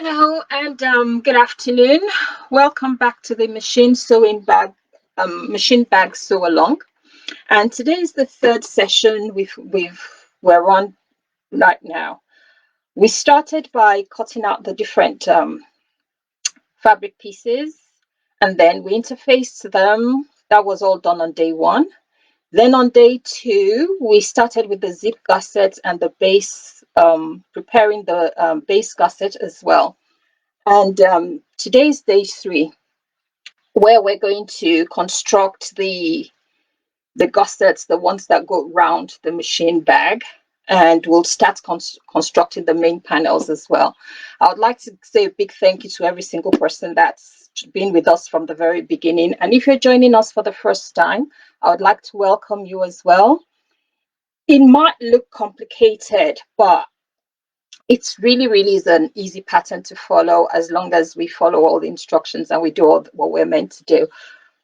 Hello and good afternoon. Welcome back to the machine bag sew along. And today is the third session we're on right now. We started by cutting out the different fabric pieces, and then we interfaced them. That was all done on day one. Then on day two, we started with the zip gusset and the base, preparing the base gusset as well. And today's day three, where we're going to construct the gussets, the ones that go round the machine bag, and we'll start constructing the main panels as well. I would like to say a big thank you to every single person that's been with us from the very beginning. And if you're joining us for the first time, I would like to welcome you as well. It might look complicated, but it's really is an easy pattern to follow as long as we follow all the instructions and we do all what we're meant to do.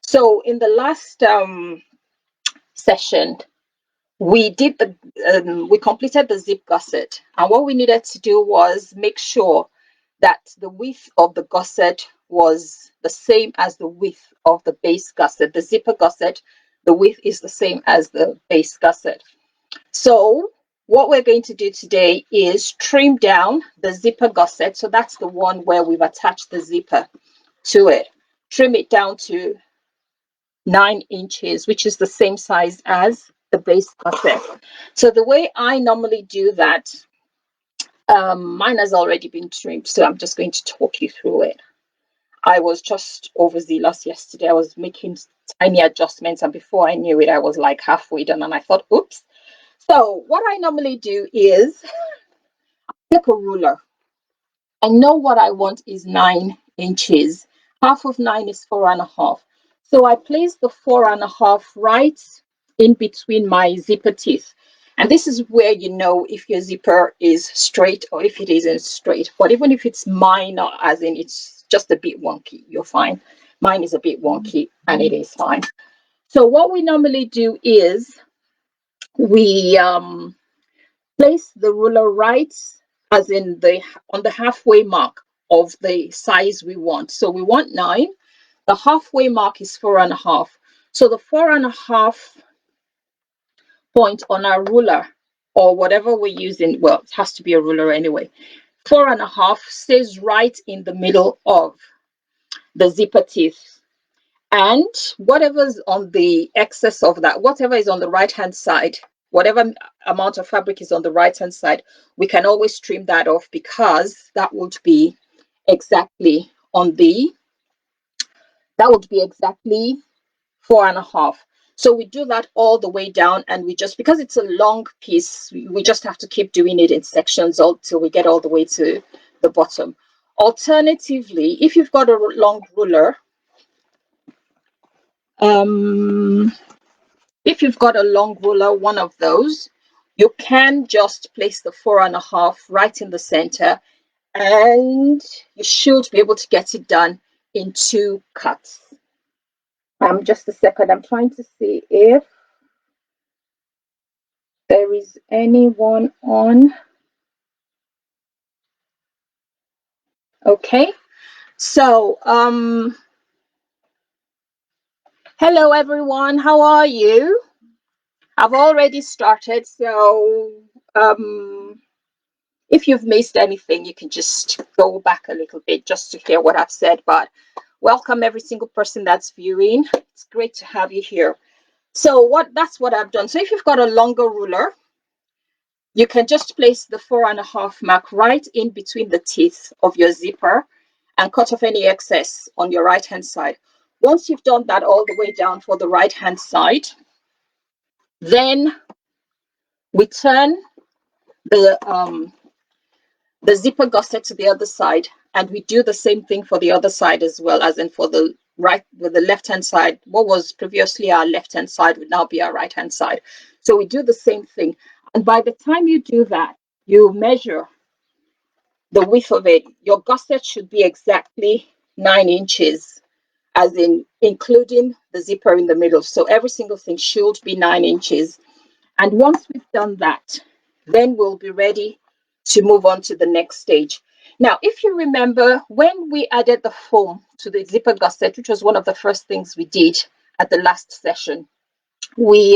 So in the last session, we completed the zip gusset, and what we needed to do was make sure that the width of the gusset was the same as the width of the base gusset. The zipper gusset, the width is the same as the base gusset. So what we're going to do today is trim down the zipper gusset. So that's the one where we've attached the zipper to it. Trim it down to 9 inches, which is the same size as the base gusset. So the way I normally do that, mine has already been trimmed, so I'm just going to talk you through it. I was just overzealous yesterday. I was making tiny adjustments, and before I knew it, I was like halfway done, and I thought, oops. So what I normally do is take a ruler. I know what I want is 9 inches. Half of 9 is 4.5. So I place the 4.5 right in between my zipper teeth. And this is where you know if your zipper is straight or if it isn't straight. But even if it's minor, as in it's just a bit wonky, you're fine. Mine is a bit wonky and it is fine. So what we normally do is we place the ruler right as in on the halfway mark of the size we want. So we want 9. The halfway mark is 4.5. So the 4.5 point on our ruler, or whatever we're using, well, it has to be a ruler anyway, 4.5 stays right in the middle of the zipper teeth. And whatever's on the excess of that, whatever is on the right hand side, whatever amount of fabric is on the right hand side, we can always trim that off, because that would be exactly 4.5. So we do that all the way down, and we just, because it's a long piece, we just have to keep doing it in sections until we get all the way to the bottom. Alternatively, if you've got a long ruler, one of those, you can just place the 4.5 right in the center, and you should be able to get it done in 2 cuts. Just a second, I'm trying to see if there is anyone on. Okay, so hello everyone, how are you? I've already started, so if you've missed anything, you can just go back a little bit just to hear what I've said. But welcome every single person that's viewing. It's great to have you here. So that's what I've done. So if you've got a longer ruler, you can just place the 4.5 mark right in between the teeth of your zipper and cut off any excess on your right hand side. Once you've done that all the way down for the right hand side, then we turn the zipper gusset to the other side, and we do the same thing for the other side as well, as in for the right, with the left hand side. What was previously our left hand side would now be our right hand side. So we do the same thing, and by the time you do that, you measure the width of it. Your gusset should be exactly 9 inches, as in including the zipper in the middle. So every single thing should be 9 inches. And once we've done that, then we'll be ready to move on to the next stage. Now, if you remember, when we added the foam to the zipper gusset, which was one of the first things we did at the last session, we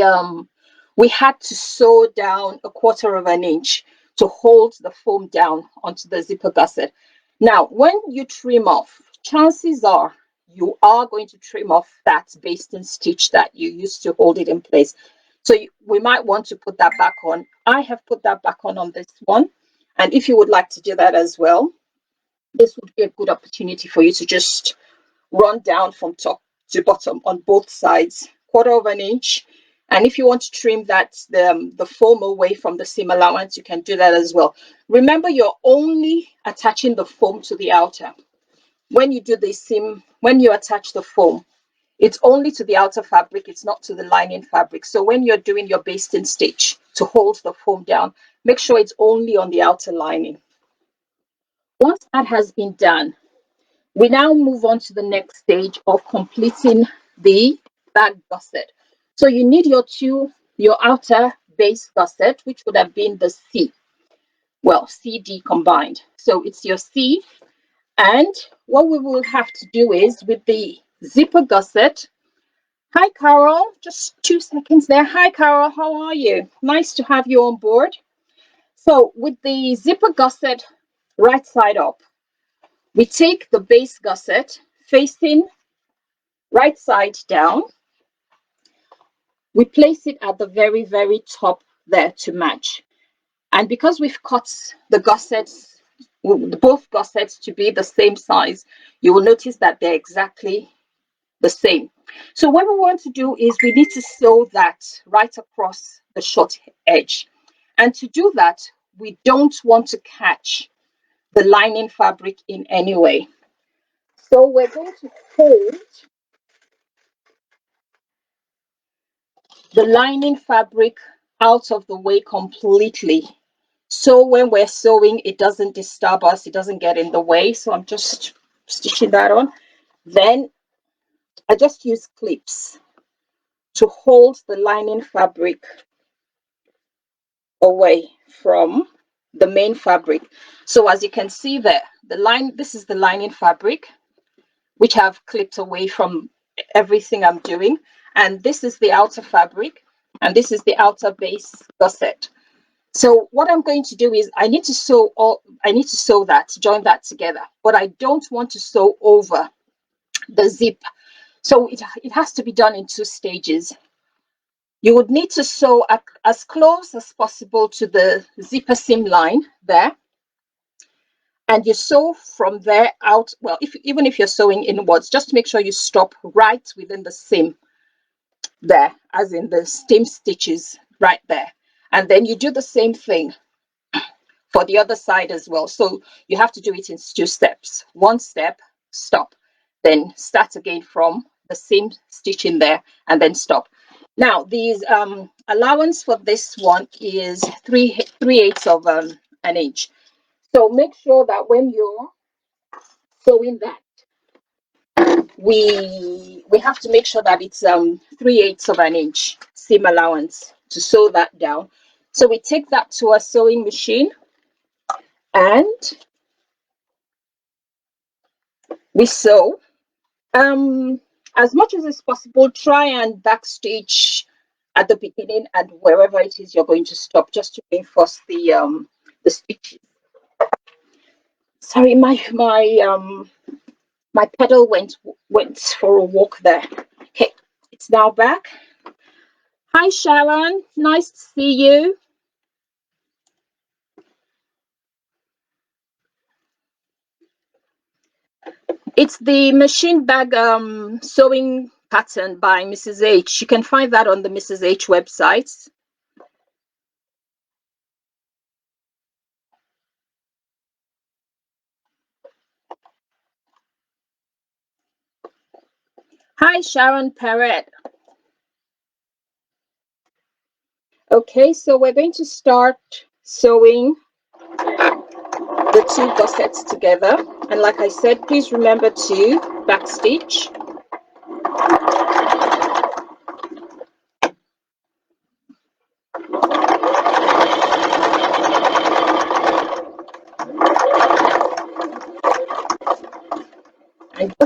had to sew down 1/4 of an inch to hold the foam down onto the zipper gusset. Now, when you trim off, chances are you are going to trim off that basting stitch that you used to hold it in place. So we might want to put that back on. I have put that back on this one. And if you would like to do that as well, this would be a good opportunity for you to just run down from top to bottom on both sides, 1/4 of an inch. And if you want to trim that the foam away from the seam allowance, you can do that as well. Remember, you're only attaching the foam to the outer. When you do the seam, when you attach the foam, it's only to the outer fabric, it's not to the lining fabric. So when you're doing your basting stitch to hold the foam down, make sure it's only on the outer lining. Once that has been done, we now move on to the next stage of completing the back gusset. So you need your outer base gusset, which would have been the C, well, CD combined. So it's your C. And what we will have to do is with the zipper gusset. Hi, Carol. Just 2 seconds there. Hi, Carol. How are you? Nice to have you on board. So with the zipper gusset right side up, we take the base gusset facing right side down. We place it at the very, very top there to match. And because we've cut the gussets, both gussets to be the same size, you will notice that they're exactly the same. So what we want to do is we need to sew that right across the short edge. And to do that, we don't want to catch the lining fabric in any way. So we're going to fold the lining fabric out of the way completely. So when we're sewing, it doesn't disturb us, it doesn't get in the way. So I'm just stitching that on. Then I just use clips to hold the lining fabric away from the main fabric. So as you can see there, this is the lining fabric, which I've clipped away from everything I'm doing. And this is the outer fabric, and this is the outer base gusset. So what I'm going to do is I need to sew that, join that together, but I don't want to sew over the zip. So it has to be done in 2 stages. You would need to sew as close as possible to the zipper seam line there. And you sew from there out. Well, even if you're sewing inwards, just make sure you stop right within the seam there, as in the seam stitches right there. And then you do the same thing for the other side as well. So you have to do it in 2 steps. 1 step, stop, then start again from the same stitch in there and then stop. Now, these allowance for this one is 3/8 of an inch. So make sure that when you're sewing that, we have to make sure that it's 3/8 of an inch seam allowance to sew that down. So we take that to a sewing machine and we sew. As much as it's possible, try and backstitch at the beginning and wherever it is you're going to stop, just to reinforce the stitches. Sorry, my pedal went for a walk there. Okay, it's now back. Hi, Sharon. Nice to see you. It's the machine bag sewing pattern by Mrs. H. You can find that on the Mrs. H website. Hi, Sharon Perret. Okay, so we're going to start sewing the 2 gussets together. And like I said, please remember to backstitch.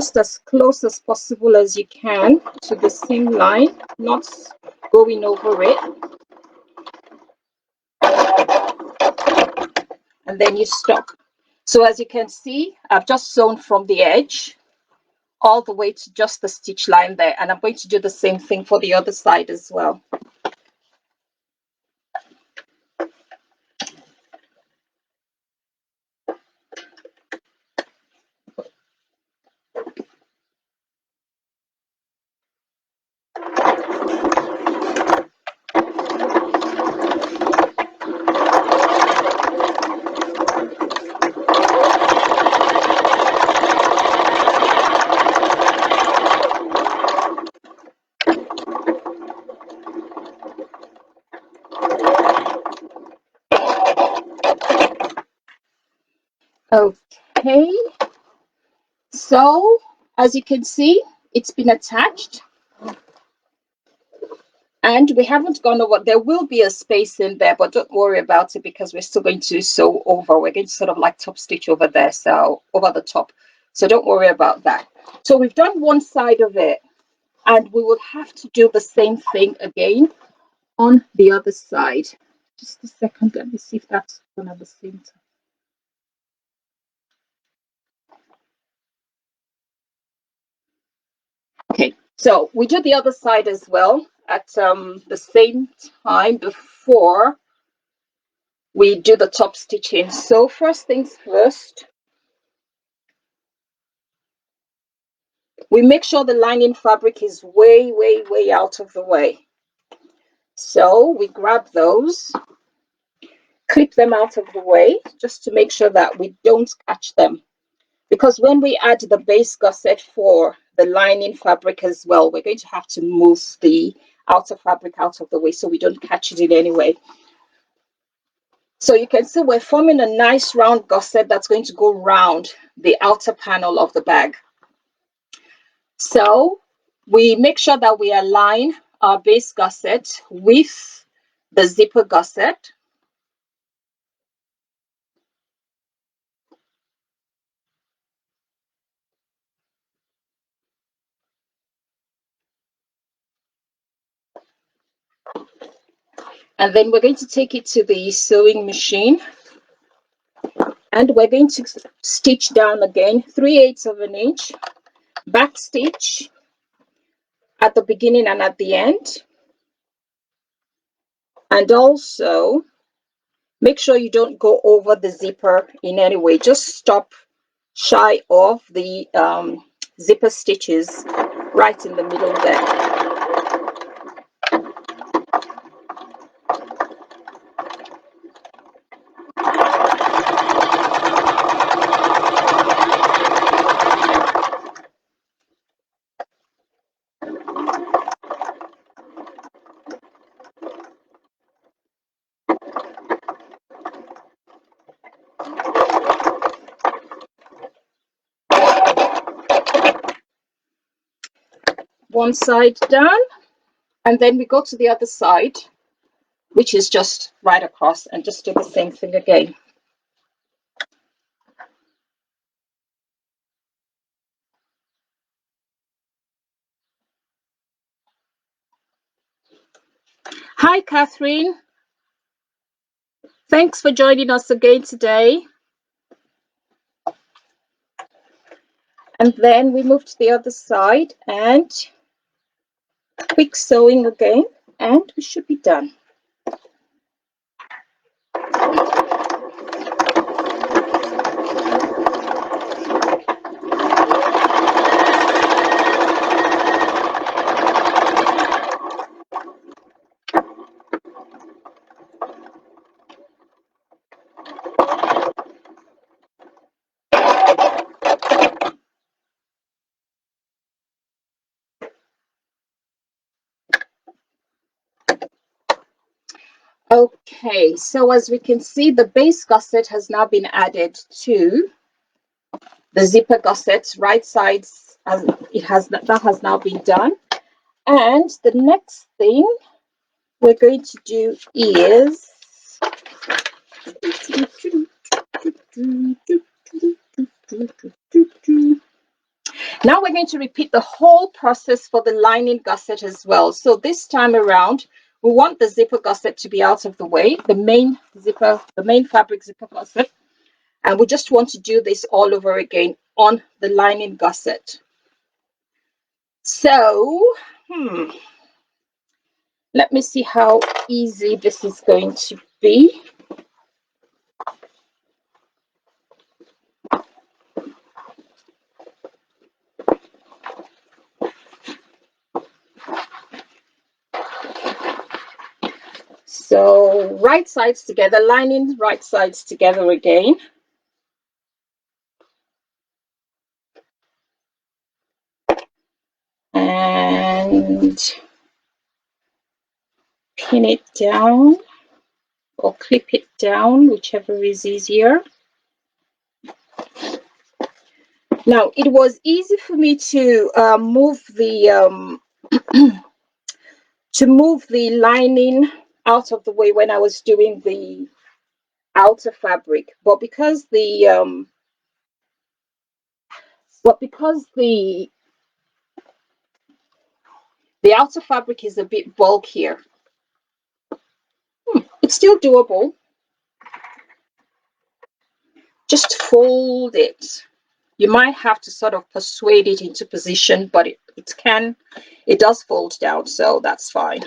just as close as possible as you can to the seam line, not going over it. And then you stop. So as you can see, I've just sewn from the edge all the way to just the stitch line there, and I'm going to do the same thing for the other side as well. Okay, so as you can see, it's been attached, and we haven't gone over. There will be a space in there, but don't worry about it because we're still going to sew over. We're going to sort of like top stitch over there, so over the top. So don't worry about that. So we've done one side of it, and we will have to do the same thing again on the other side. Just a second, let me see if that's done at the same time. Okay, so we do the other side as well at the same time before we do the top stitching. So first things first, we make sure the lining fabric is way out of the way. So we grab those, clip them out of the way just to make sure that we don't catch them. Because when we add the base gusset for the lining fabric as well, we're going to have to move the outer fabric out of the way so we don't catch it in any way. So you can see we're forming a nice round gusset that's going to go round the outer panel of the bag. So we make sure that we align our base gusset with the zipper gusset. And then we're going to take it to the sewing machine, and we're going to stitch down again 3/8 of an inch, back stitch at the beginning and at the end. And also make sure you don't go over the zipper in any way. Just stop shy of the zipper stitches right in the middle there. One side done, and then we go to the other side, which is just right across, and just do the same thing again. Hi, Catherine. Thanks for joining us again today. And then we move to the other side and quick sewing again, and we should be done. Okay, so as we can see, the base gusset has now been added to the zipper gussets, right sides, as it has, that has now been done. And the next thing we're going to do is now going to repeat the whole process for the lining gusset as well. So this time around, we want the zipper gusset to be out of the way, the main fabric zipper gusset. And we just want to do this all over again on the lining gusset. So, let me see how easy this is going to be. So right sides together, lining right sides together again. And pin it down or clip it down, whichever is easier. Now, it was easy for me to move the lining out of the way when I was doing the outer fabric, but because the outer fabric is a bit bulkier, it's still doable. Just fold it. You might have to sort of persuade it into position, but it does fold down, so that's fine.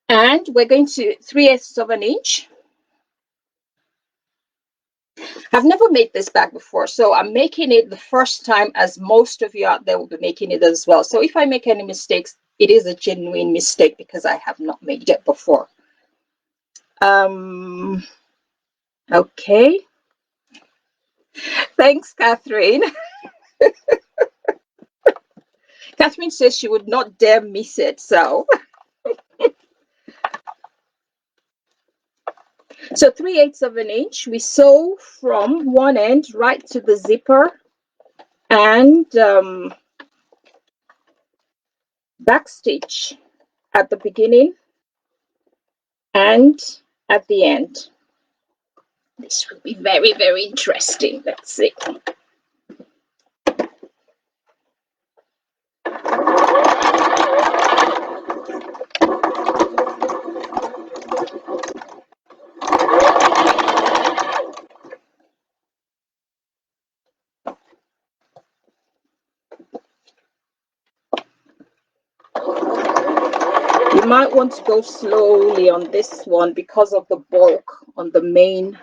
And we're going to 3/8 of an inch. I've never made this bag before, so I'm making it the first time, as most of you out there will be making it as well. So if I make any mistakes, it is a genuine mistake because I have not made it before. Okay. Thanks, Catherine. Catherine says she would not dare miss it, so 3/8 of an inch. We sew from one end right to the zipper and backstitch at the beginning and at the end. This will be very, very interesting. Let's see. You might want to go slowly on this one because of the bulk on the main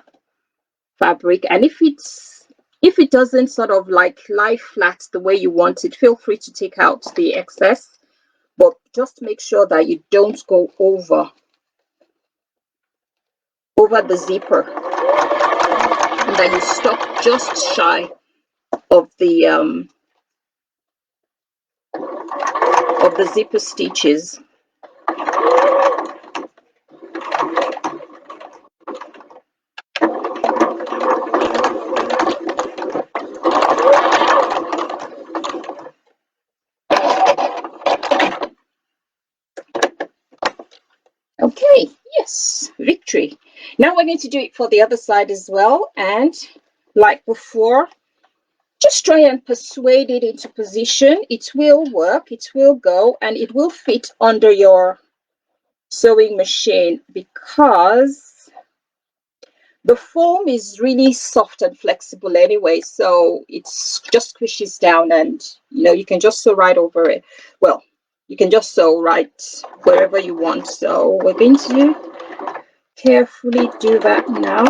fabric, and if it doesn't sort of like lie flat the way you want it, feel free to take out the excess, but just make sure that you don't go over the zipper and that you stop just shy of the zipper stitches. Okay, yes, victory. Now we're going to do it for the other side as well, and like before, just try and persuade it into position. It will work, it will go, and it will fit under your sewing machine because the foam is really soft and flexible anyway, so it's just squishes down, and you can just sew right over it. Well, you can just sew right wherever you want. So we're going to carefully do that now.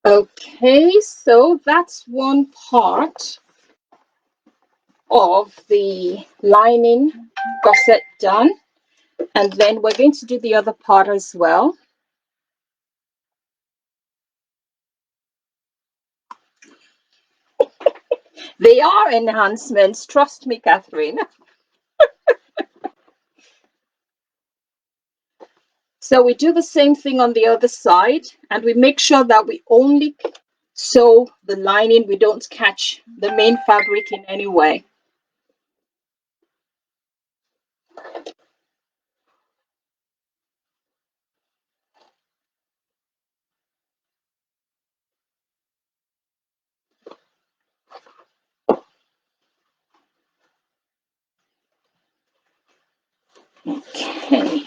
Okay, so that's one part of the lining gusset done, and then we're going to do the other part as well. They are enhancements, trust me, Catherine. So we do the same thing on the other side, and we make sure that we only sew the lining, we don't catch the main fabric in any way. Okay.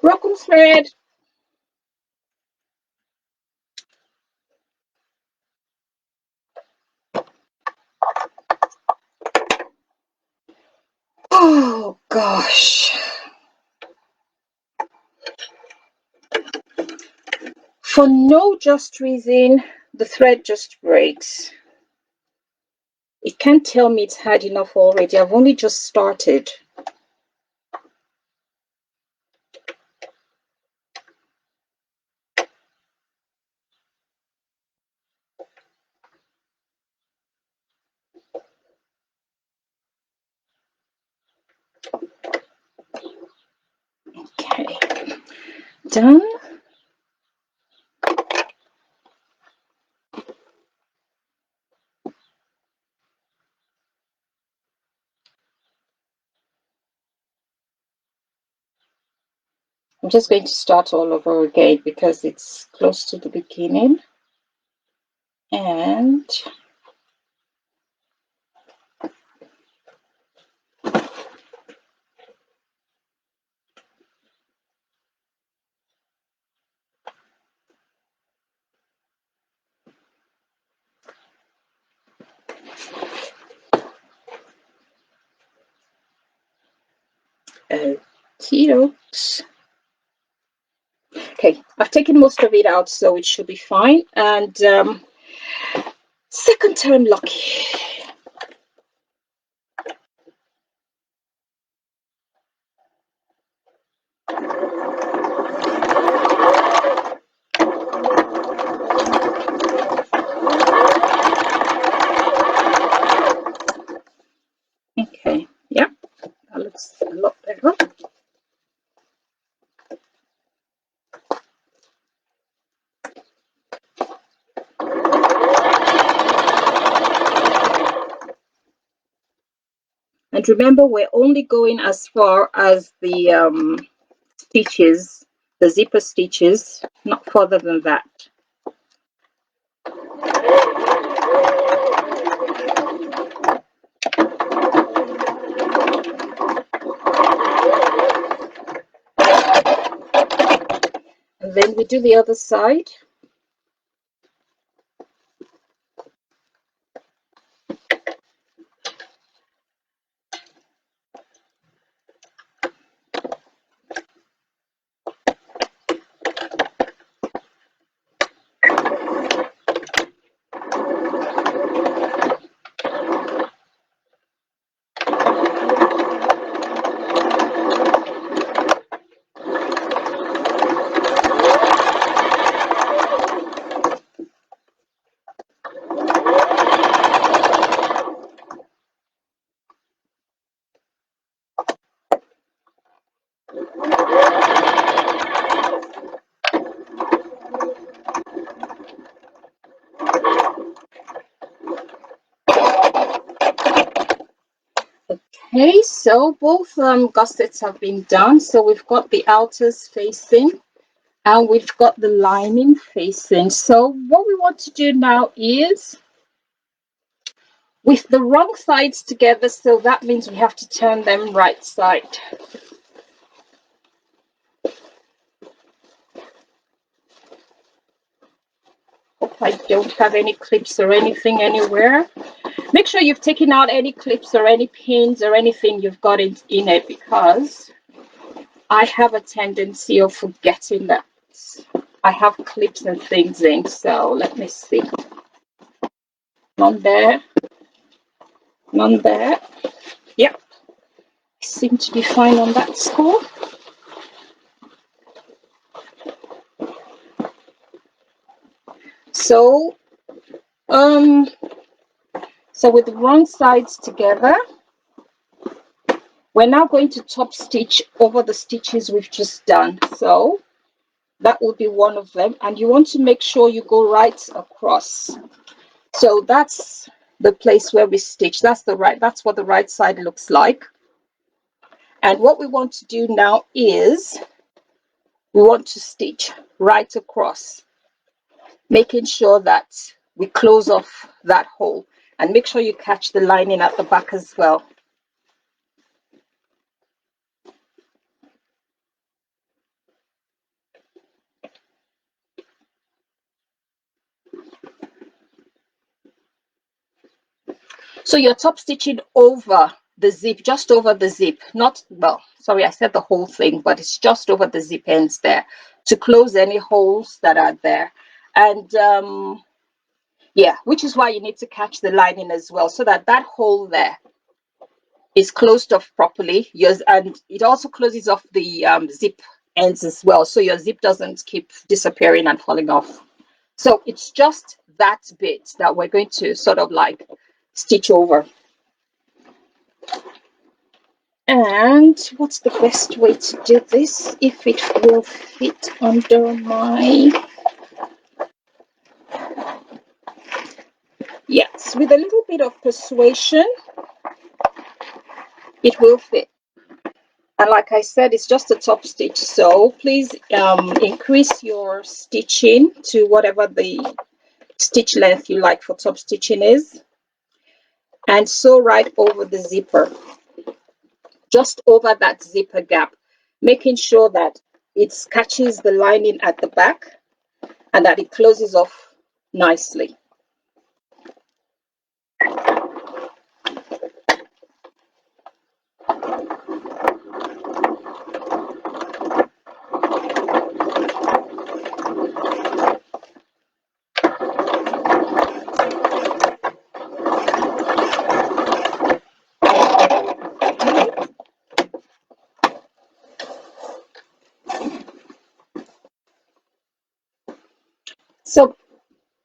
Broken thread. Oh gosh. For no just reason, the thread just breaks. It can't tell me it's hard enough already. I've only just started. Okay, done. I'm just going to start all over again because it's close to the beginning. And okey-dokes. Okay, I've taken most of it out, so it should be fine. And second time lucky. Okay, yeah, that looks a lot better. And remember, we're only going as far as the stitches, the zipper stitches, not further than that. And then we do the other side. Okay, so both gussets have been done. So we've got the outers facing and we've got the lining facing. So what we want to do now is with the wrong sides together, so that means we have to turn them right side. Hope I don't have any clips or anything anywhere. Make sure you've taken out any clips or any pins or anything you've got in it, because I have a tendency of forgetting that I have clips and things in, so let me see. None there, none there. Yep, seem to be fine on that score. So with the wrong sides together, we're now going to top stitch over the stitches we've just done. So that will be one of them, and you want to make sure you go right across. So that's the place where we stitch. That's what the right side looks like. And what we want to do now is we want to stitch right across, making sure that we close off that hole, and make sure you catch the lining at the back as well. So you're top stitching over the zip, just over the zip, not, well, sorry, I said the whole thing, but it's just over the zip ends there to close any holes that are there. And yeah, which is why you need to catch the lining as well, so that that hole there is closed off properly. Yes, and it also closes off the zip ends as well, so your zip doesn't keep disappearing and falling off. So it's just that bit that we're going to sort of like stitch over. And what's the best way to do this, if it will fit under my, yes, with a little bit of persuasion it will fit. And like I said, it's just a top stitch, so please increase your stitching to whatever the stitch length you like for top stitching is, and sew right over the zipper, just over that zipper gap, making sure that it catches the lining at the back and that it closes off nicely. So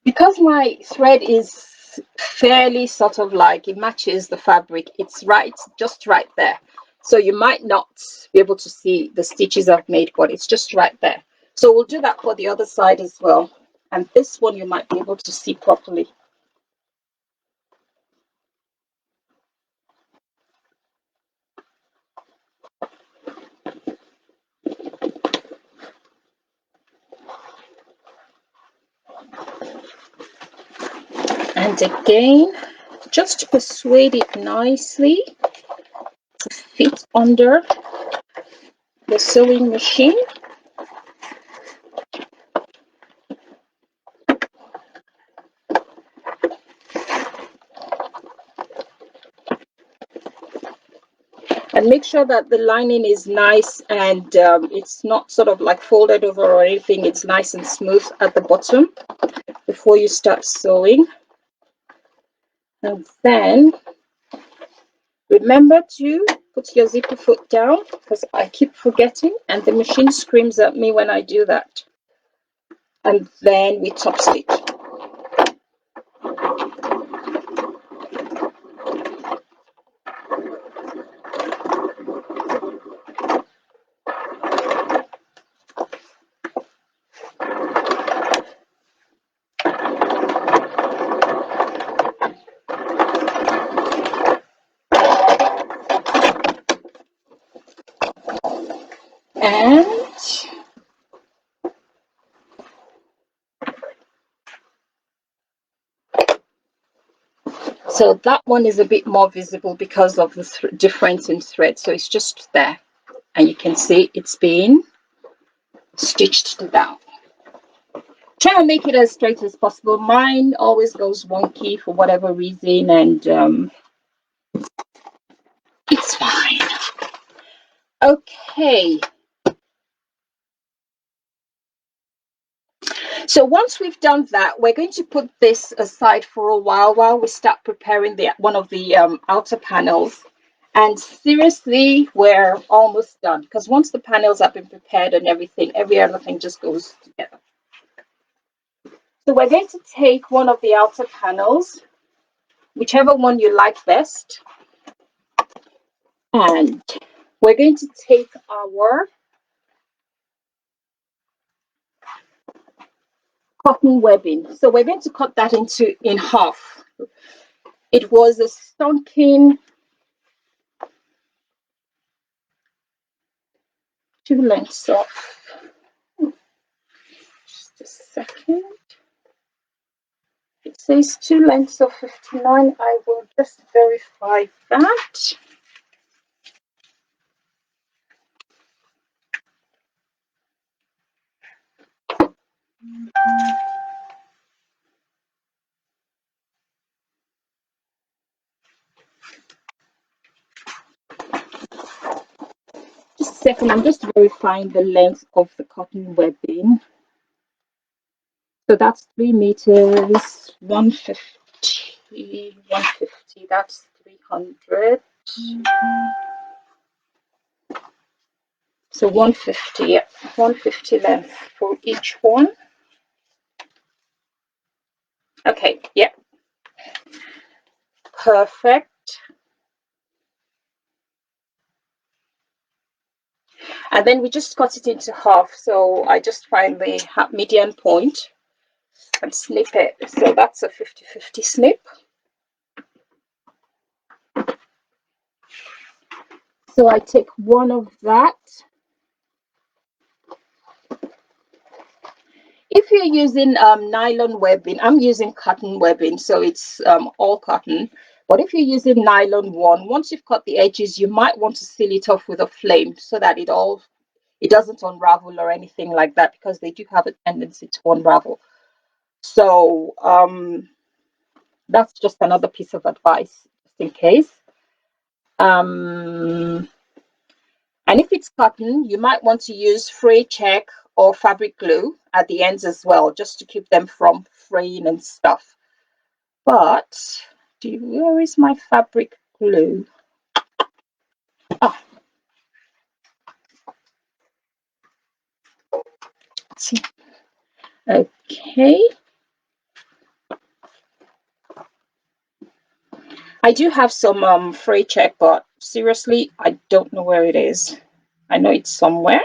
because my thread is fairly sort of like, it matches the fabric, it's right, just right there. So you might not be able to see the stitches I've made, but it's just right there. So we'll do that for the other side as well. And this one you might be able to see properly. And again, just persuade it nicely to fit under the sewing machine. And make sure that the lining is nice and it's not sort of like folded over or anything. It's nice and smooth at the bottom before you start sewing. And then remember to put your zipper foot down, because I keep forgetting and the machine screams at me when I do that. And then we top stitch. And so that one is a bit more visible because of the difference in thread. So it's just there, and you can see it's been stitched down. Try and make it as straight as possible. Mine always goes wonky for whatever reason, and it's fine. Okay, So once we've done that, we're going to put this aside for a while we start preparing the one of the outer panels. And seriously, we're almost done, because once the panels have been prepared and everything, every other thing just goes together. So we're going to take one of the outer panels, whichever one you like best, and we're going to take our cotton webbing. So we're going to cut that in half. It was a stonking 2 lengths of, just a second. It says 2 lengths of 59. I will just verify that. Just a second, I'm just verifying the length of the cotton webbing. So that's 3 meters, 150, 150, that's 300. So 150, yeah, 150 length for each one. Okay, yeah, perfect. And then we just cut it into half. So I just find the median point and snip it. So that's a 50-50 snip. So I take one of that. If you're using nylon webbing, I'm using cotton webbing, so it's all cotton. But if you're using nylon one, once you've cut the edges, you might want to seal it off with a flame so that it doesn't unravel or anything like that, because they do have a tendency to unravel. So that's just another piece of advice, just in case. And if it's cotton, you might want to use fray check or fabric glue at the ends as well, just to keep them from fraying and stuff. But where is my fabric glue? Oh, see. Okay. I do have some fray check, but seriously, I don't know where it is. I know it's somewhere.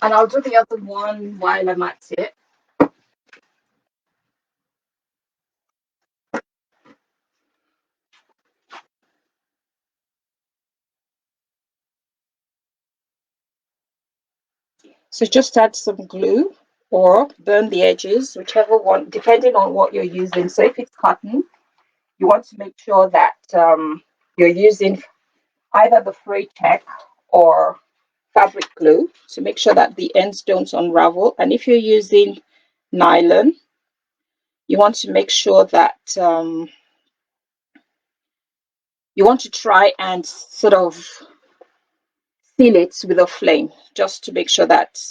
And I'll do the other one while I'm at it. So just add some glue or burn the edges, whichever one, depending on what you're using. So if it's cotton, you want to make sure that you're using either the fray check or fabric glue to make sure that the ends don't unravel. And if you're using nylon, you want to make sure that you want to try and sort of seal it with a flame, just to make sure that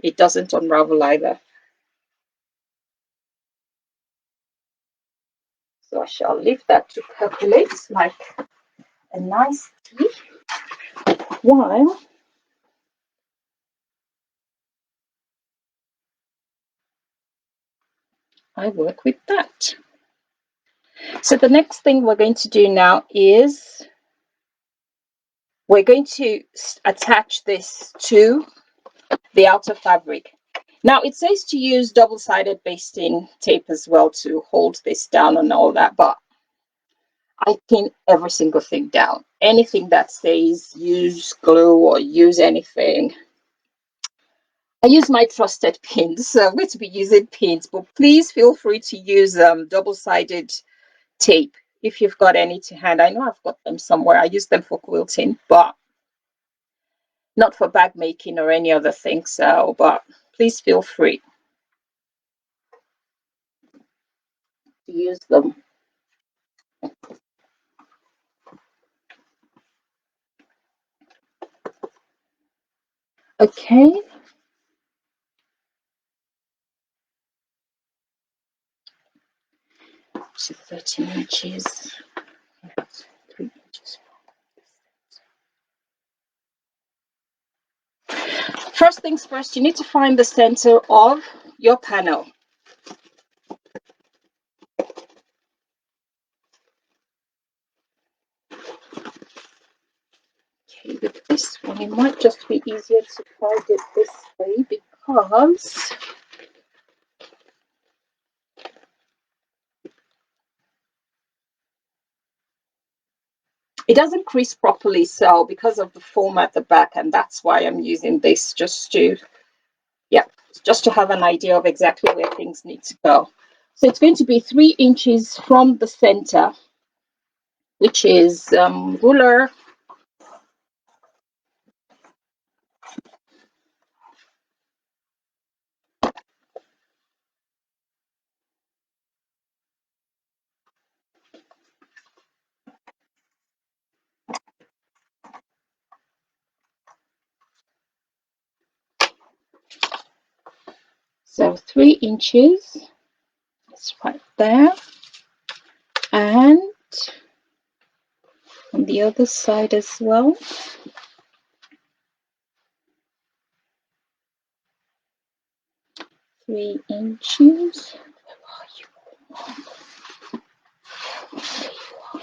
it doesn't unravel either. So I shall leave that to percolate like a nice tea while I work with that. So the next thing we're going to do now is we're going to attach this to the outer fabric. Now it says to use double-sided basting tape as well to hold this down and all that, but I pin every single thing down. Anything that says use glue or use anything, I use my trusted pins. So I'm going to be using pins, but please feel free to use double-sided tape if you've got any to hand. I know I've got them somewhere. I use them for quilting, but not for bag making or any other thing. So, but please feel free to use them. Okay. So 13 inches. 3 inches. First things first, you need to find the center of your panel. Okay, with this one, it might just be easier to find it this way because it doesn't crease properly. So because of the foam at the back, and that's why I'm using this, just to, yeah, just to have an idea of exactly where things need to go. So it's going to be 3 inches from the center, which is ruler. So 3 inches, it's right there. And on the other side as well. 3 inches. Where are you? There you are.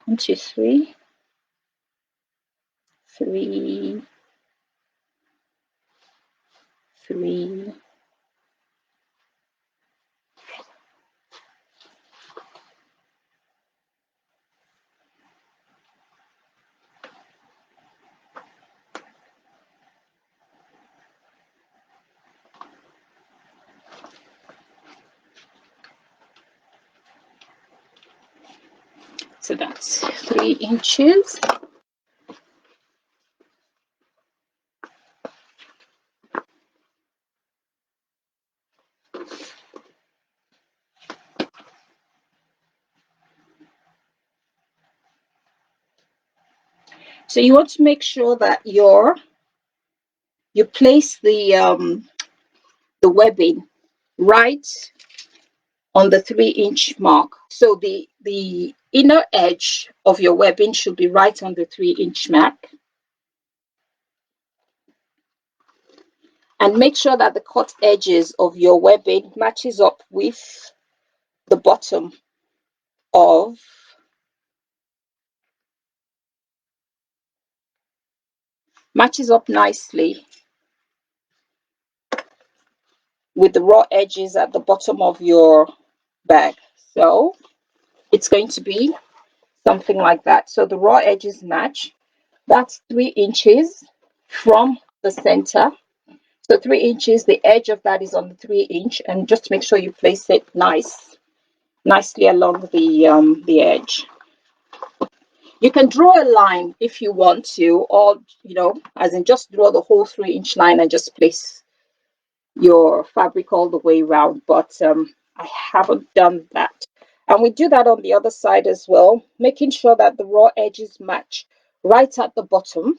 1, 2, 3. 3, 3. So that's 3 inches. So you want to make sure that you place the webbing right on the 3-inch mark. So the inner edge of your webbing should be right on the 3-inch mark. And make sure that the cut edges of your webbing matches up with the bottom of matches up nicely with the raw edges at the bottom of your bag. So it's going to be something like that. So the raw edges match. That's 3 inches from the center. So 3 inches, the edge of that is on the 3-inch, and just make sure you place it nicely along the edge. You can draw a line if you want to, or as in just draw the whole 3-inch line and just place your fabric all the way around. But I haven't done that. And we do that on the other side as well, making sure that the raw edges match right at the bottom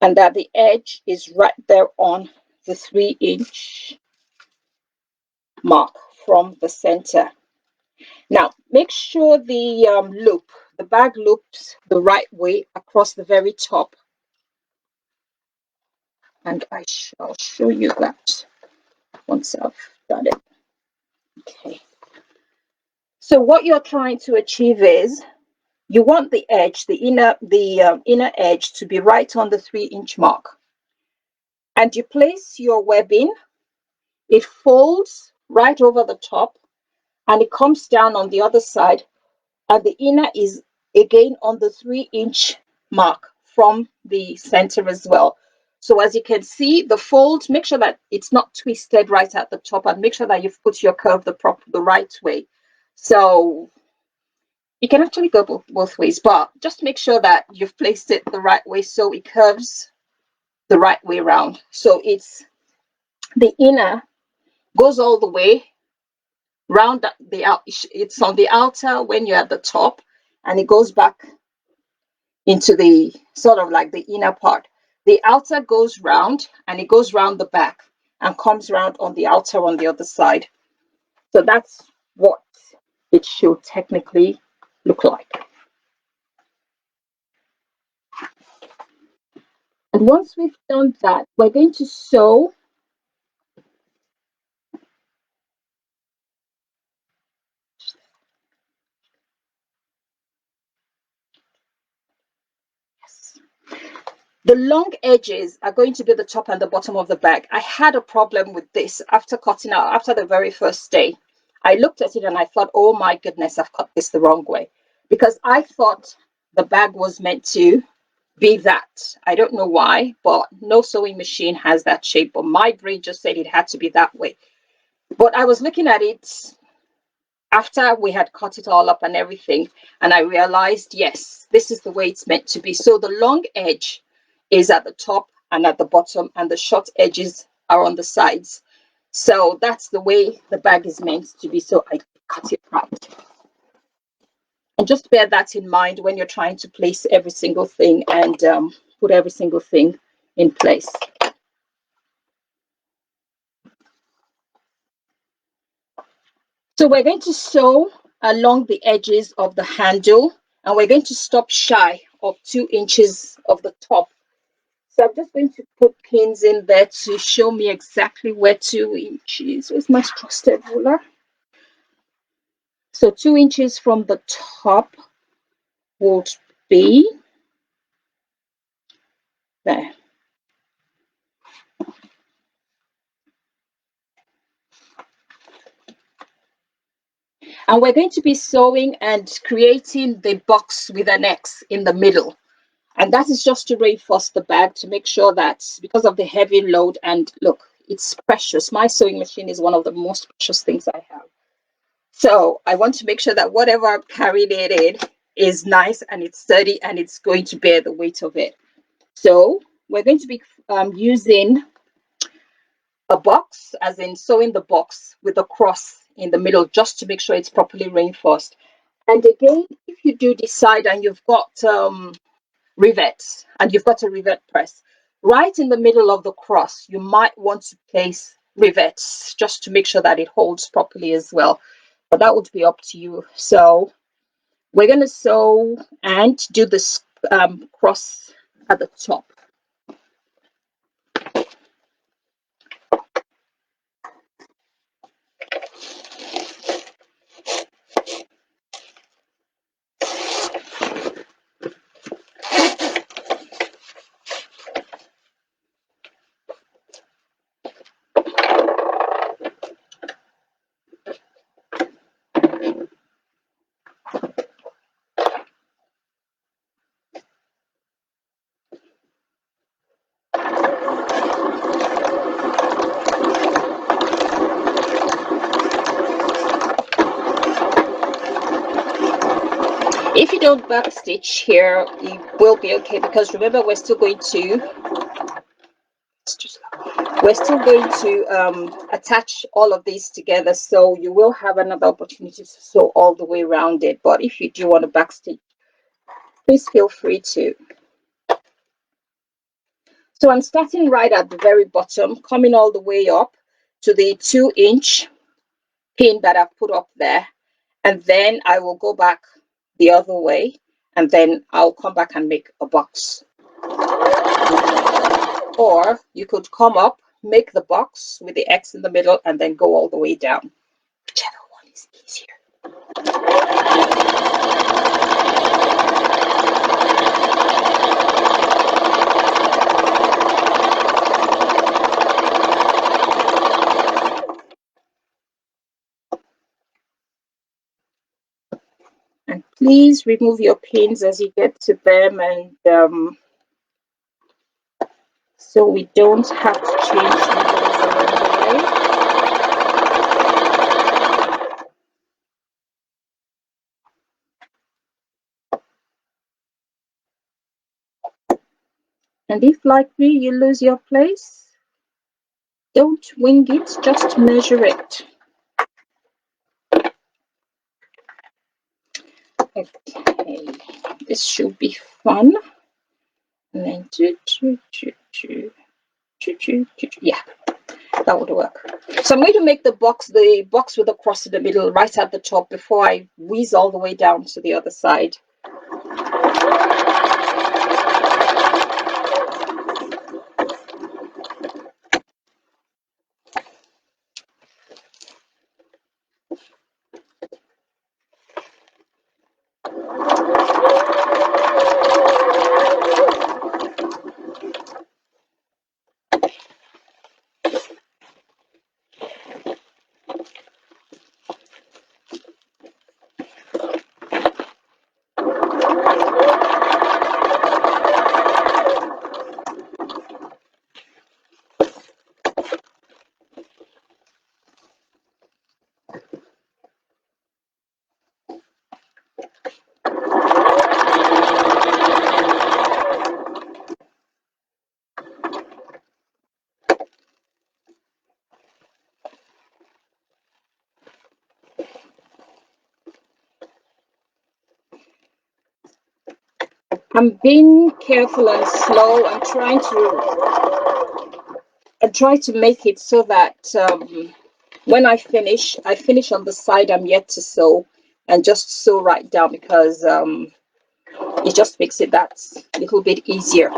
and that the edge is right there on the 3-inch mark from the center. Now make sure the bag loops the right way across the very top, and I shall show you that once I've done it. Okay, so what you're trying to achieve is you want the edge, the inner edge, to be right on the 3-inch mark, and you place your webbing. It folds right over the top and it comes down on the other side, and the inner is again on the 3-inch mark from the center as well. So as you can see, the fold, make sure that it's not twisted right at the top, and make sure that you've put your curve the right way. So you can actually go both ways, but just make sure that you've placed it the right way so it curves the right way around. So it's the inner goes all the way round the out. It's on the outer when you're at the top, and it goes back into the sort of like the inner part. The outer goes round and it goes round the back and comes round on the outer on the other side. So that's what it should technically look like. And once we've done that, we're going to sew the long edges are going to be the top and the bottom of the bag. I had a problem with this after cutting out, after the very first day. I looked at it and I thought, oh my goodness, I've cut this the wrong way. Because I thought the bag was meant to be that. I don't know why, but no sewing machine has that shape. But my brain just said it had to be that way. But I was looking at it after we had cut it all up and everything, and I realized, yes, this is the way it's meant to be. So the long edge is at the top and at the bottom, and the short edges are on the sides. So that's the way the bag is meant to be. So I cut it right. And just bear that in mind when you're trying to place every single thing and put every single thing in place. So we're going to sew along the edges of the handle, and we're going to stop shy of 2 inches of the top. So I'm just going to put pins in there to show me exactly where 2 inches. Where's my trusted ruler? So 2 inches from the top would be there. And we're going to be sewing and creating the box with an X in the middle. And that is just to reinforce the bag to make sure that because of the heavy load, and look, it's precious. My sewing machine is one of the most precious things I have. So I want to make sure that whatever I'm carrying it in is nice and it's sturdy and it's going to bear the weight of it. So we're going to be using a box, as in sewing the box with a cross in the middle, just to make sure it's properly reinforced. And again, if you do decide and you've got rivets and you've got a rivet press, right in the middle of the cross, you might want to place rivets just to make sure that it holds properly as well. But that would be up to you. So we're going to sew and do this cross at the top. If you don't back stitch here, it will be okay, because remember we're still going to attach all of these together, so you will have another opportunity to sew all the way around it. But if you do want to back stitch, please feel free to. So I'm starting right at the very bottom, coming all the way up to the 2-inch pin that I've put up there, and then I will go back the other way, and then I'll come back and make a box. Or you could come up, make the box with the X in the middle, and then go all the way down. Whichever one is easier. And please remove your pins as you get to them, and so we don't have to change needles along the way. And if, like me, you lose your place, don't wing it, just measure it. Okay, this should be fun. And then yeah, that would work. So I'm going to make the box with a cross in the middle right at the top before I whiz all the way down to the other side. I'm being careful and slow. I'm trying to make it so that when I finish on the side I'm yet to sew, and just sew right down, because it just makes it that little bit easier.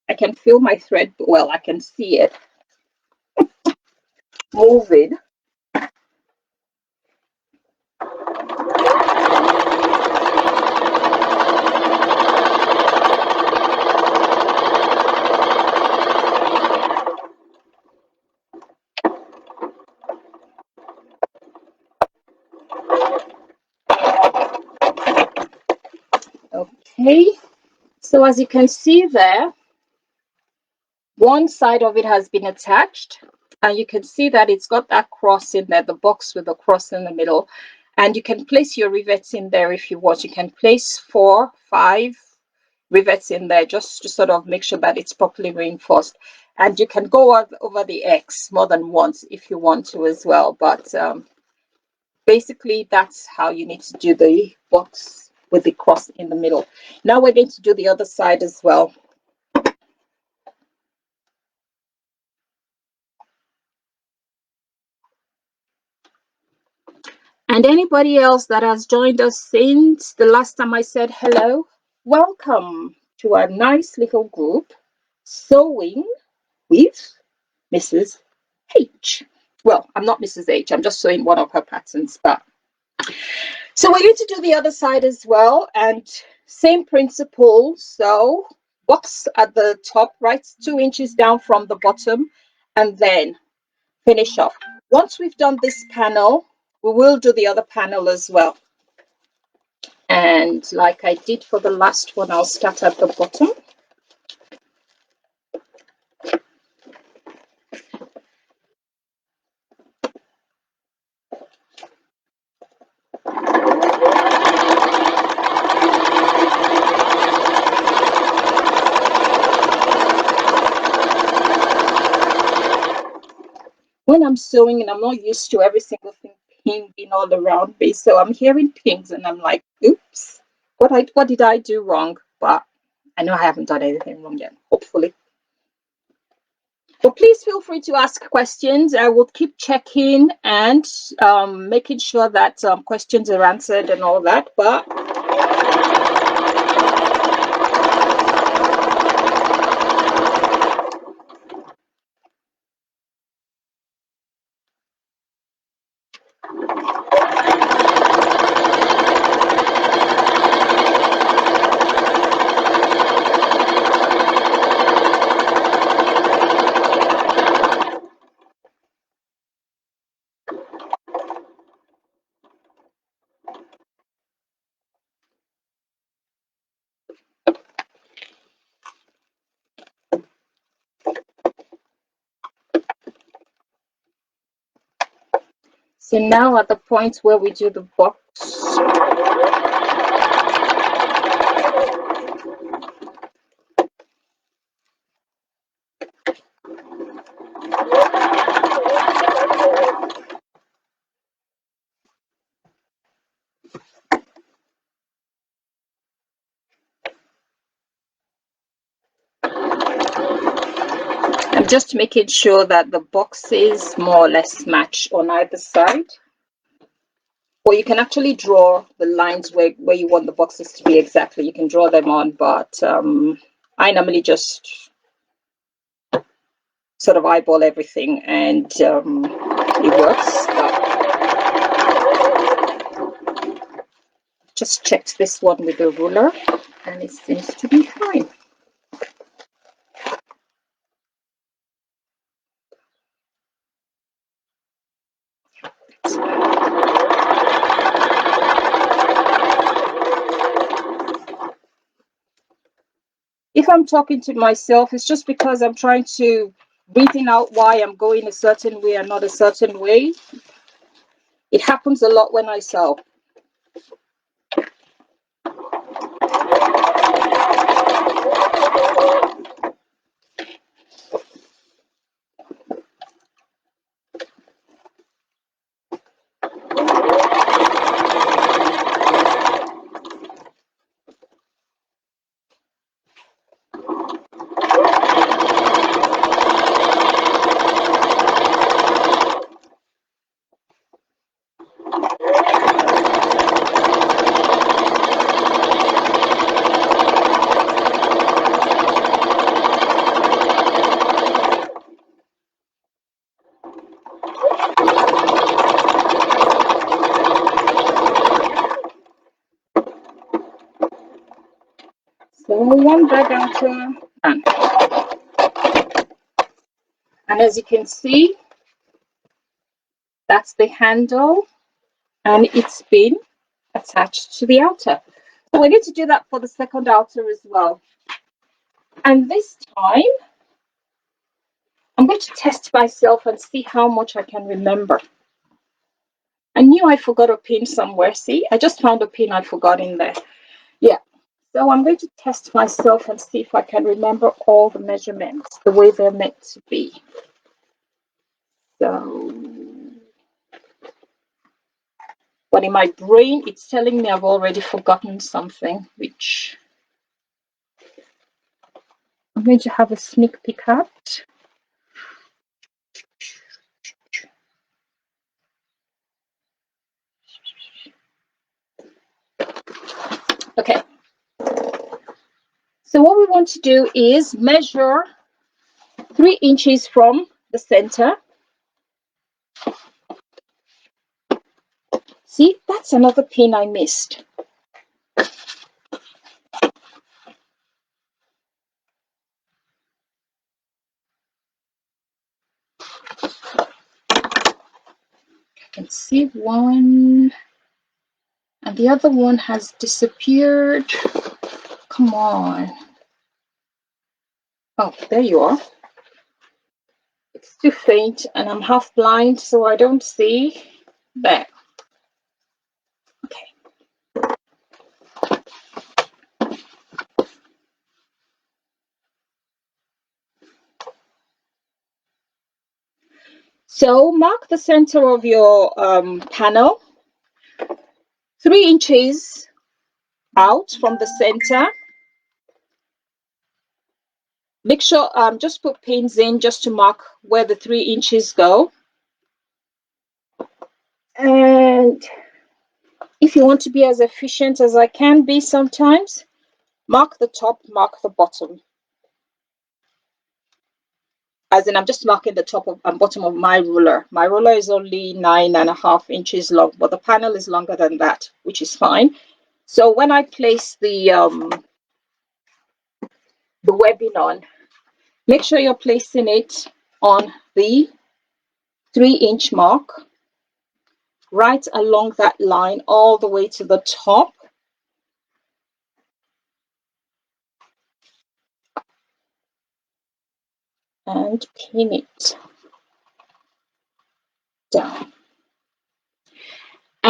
I can feel my thread, well, I can see it moving. Okay, so as you can see there, one side of it has been attached, and you can see that it's got that cross in there, the box with the cross in the middle. And you can place your rivets in there if you want. You can place 4, 5 rivets in there just to sort of make sure that it's properly reinforced. And you can go over the X more than once if you want to as well. But basically, that's how you need to do the box with the cross in the middle. Now we're going to do the other side as well. And anybody else that has joined us since the last time I said hello, welcome to our nice little group, Sewing with Mrs. H. Well, I'm not Mrs. H, I'm just sewing one of her patterns. But so we're going to do the other side as well, and same principle. So box at the top, right 2 inches down from the bottom, and then finish off. Once we've done this panel, we will do the other panel as well. And like I did for the last one, I'll start at the bottom. When I'm sewing and I'm not used to every single thing pinging all around me, so I'm hearing pings and I'm like, oops, what did I do wrong? But I know I haven't done anything wrong yet, hopefully. But please feel free to ask questions. I will keep checking and making sure that questions are answered and all that. But So now at the point where we do the box, I'm just making sure that the boxes more or less match on either side. Or you can actually draw the lines where you want the boxes to be exactly. You can draw them on, but I normally just sort of eyeball everything and it works. Just checked this one with the ruler and it seems to be fine. If I'm talking to myself, it's just because I'm trying to reason out why I'm going a certain way and not a certain way. It happens a lot when I sew. So one bag outer done. And as you can see, that's the handle and it's been attached to the outer. So we need to do that for the second outer as well. And this time, I'm going to test myself and see how much I can remember. I knew I forgot a pin somewhere. See, I just found a pin I forgot in there. Yeah. So I'm going to test myself and see if I can remember all the measurements the way they're meant to be. So, but in my brain, it's telling me I've already forgotten something, which I'm going to have a sneak peek at. Okay. So what we want to do is measure 3 inches from the center. See, that's another pin I missed. I can see one, and the other one has disappeared. Come on. Oh, there you are. It's too faint and I'm half blind, so I don't see. There. Okay. So mark the center of your panel, 3 inches out from the center. Make sure just put pins in just to mark where the 3 inches go. And if you want to be as efficient as I can be sometimes, mark the top, mark the bottom. As in, I'm just marking the top of and bottom of my ruler. My ruler is only 9.5 inches long, but the panel is longer than that, which is fine. So when I place the webbing on, make sure you're placing it on the 3-inch mark, right along that line all the way to the top. And pin it down.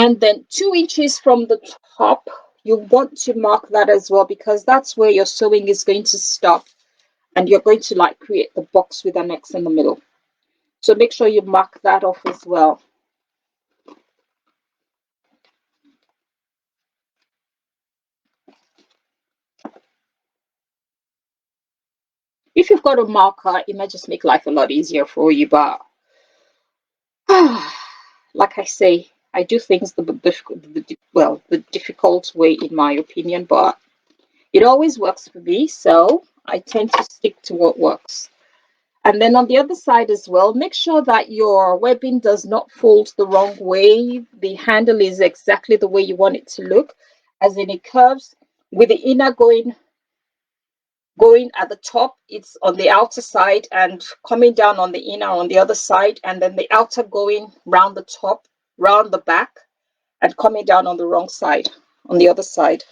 And then 2 inches from the top, you want to mark that as well, because that's where your sewing is going to stop, and you're going to like create the box with an X in the middle. So make sure you mark that off as well. If you've got a marker, it might just make life a lot easier for you, but like I say, I do things the difficult way, in my opinion, but it always works for me, so I tend to stick to what works. And then on the other side as well, make sure that your webbing does not fold the wrong way. The handle is exactly the way you want it to look, as in it curves with the inner going at the top. It's on the outer side and coming down on the inner on the other side, and then the outer going round the top, round the back, and coming down on the wrong side on the other side.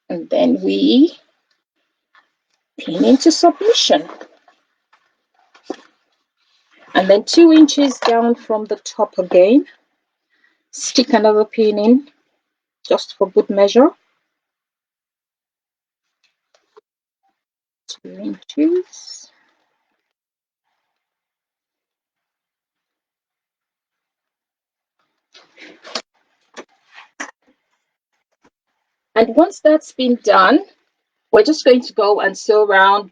And then we pin into submission. And then 2 inches down from the top again, stick another pin in just for good measure. 2 inches. And once that's been done, we're just going to go and sew around,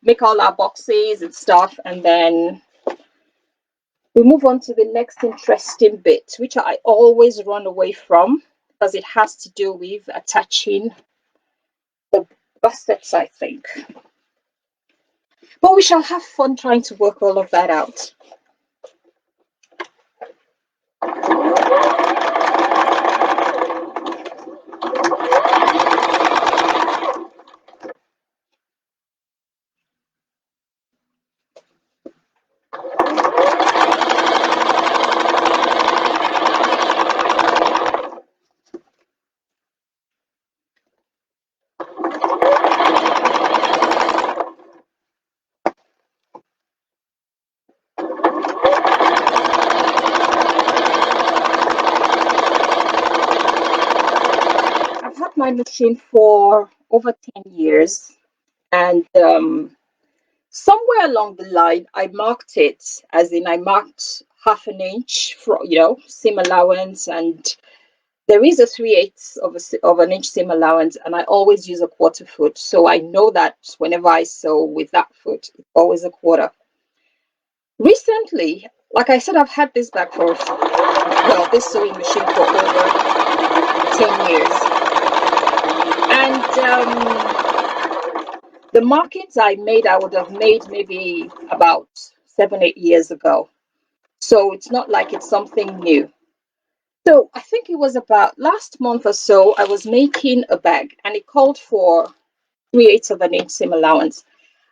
make all our boxes and stuff, and then we move on to the next interesting bit, which I always run away from because it has to do with attaching the gussets, I think. But we shall have fun trying to work all of that out. I've had my machine for over 10 years, and somewhere along the line, I marked it, as in I marked half an inch for, seam allowance, and there is a 3/8 of an inch seam allowance, and I always use a 1/4 foot. So I know that whenever I sew with that foot, it's always a 1/4. Recently, like I said, I've had this back for, well, this sewing machine for over 10 years. And the markings I made, I would have made maybe about 7, 8 years ago. So it's not like it's something new. So I think it was about last month or so, I was making a bag and it called for 3/8 of an inch seam allowance.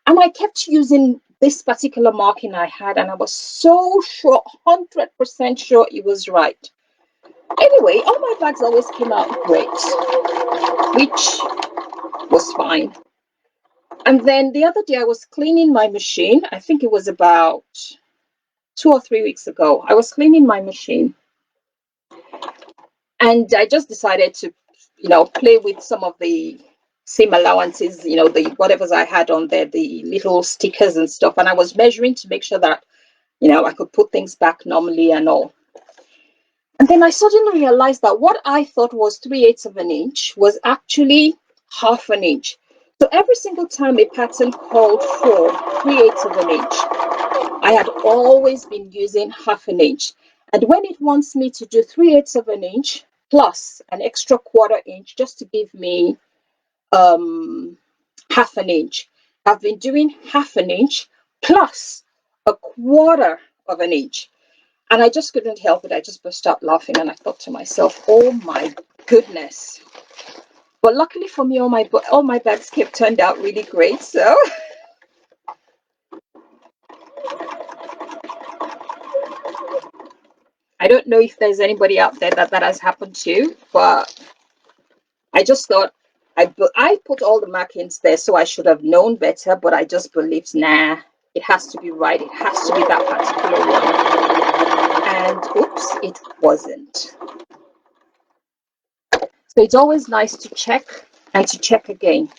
And I kept using this particular marking I had, and I was so sure, 100% sure it was right. Anyway, all my bags always came out great, which was fine. And then the other day I was cleaning my machine. I think it was about 2 or 3 weeks ago. I was cleaning my machine and I just decided to, play with some of the seam allowances, the whatever's I had on there, the little stickers and stuff. And I was measuring to make sure that, I could put things back normally and all. And then I suddenly realized that what I thought was 3/8 of an inch was actually half an inch. So every single time a pattern called for 3/8 of an inch, I had always been using half an inch. And when it wants me to do 3/8 of an inch plus an extra 1/4 inch just to give me half an inch, I've been doing half an inch plus a 1/4 of an inch. And I just couldn't help it. I just burst out laughing and I thought to myself, oh my goodness. But luckily for me, all my bags turned out really great. So I don't know if there's anybody out there that has happened to, but I just thought I put all the markings there, so I should have known better, but I just believed, nah, It has to be right. It has to be that particular one. And oops, it wasn't. So it's always nice to check and to check again.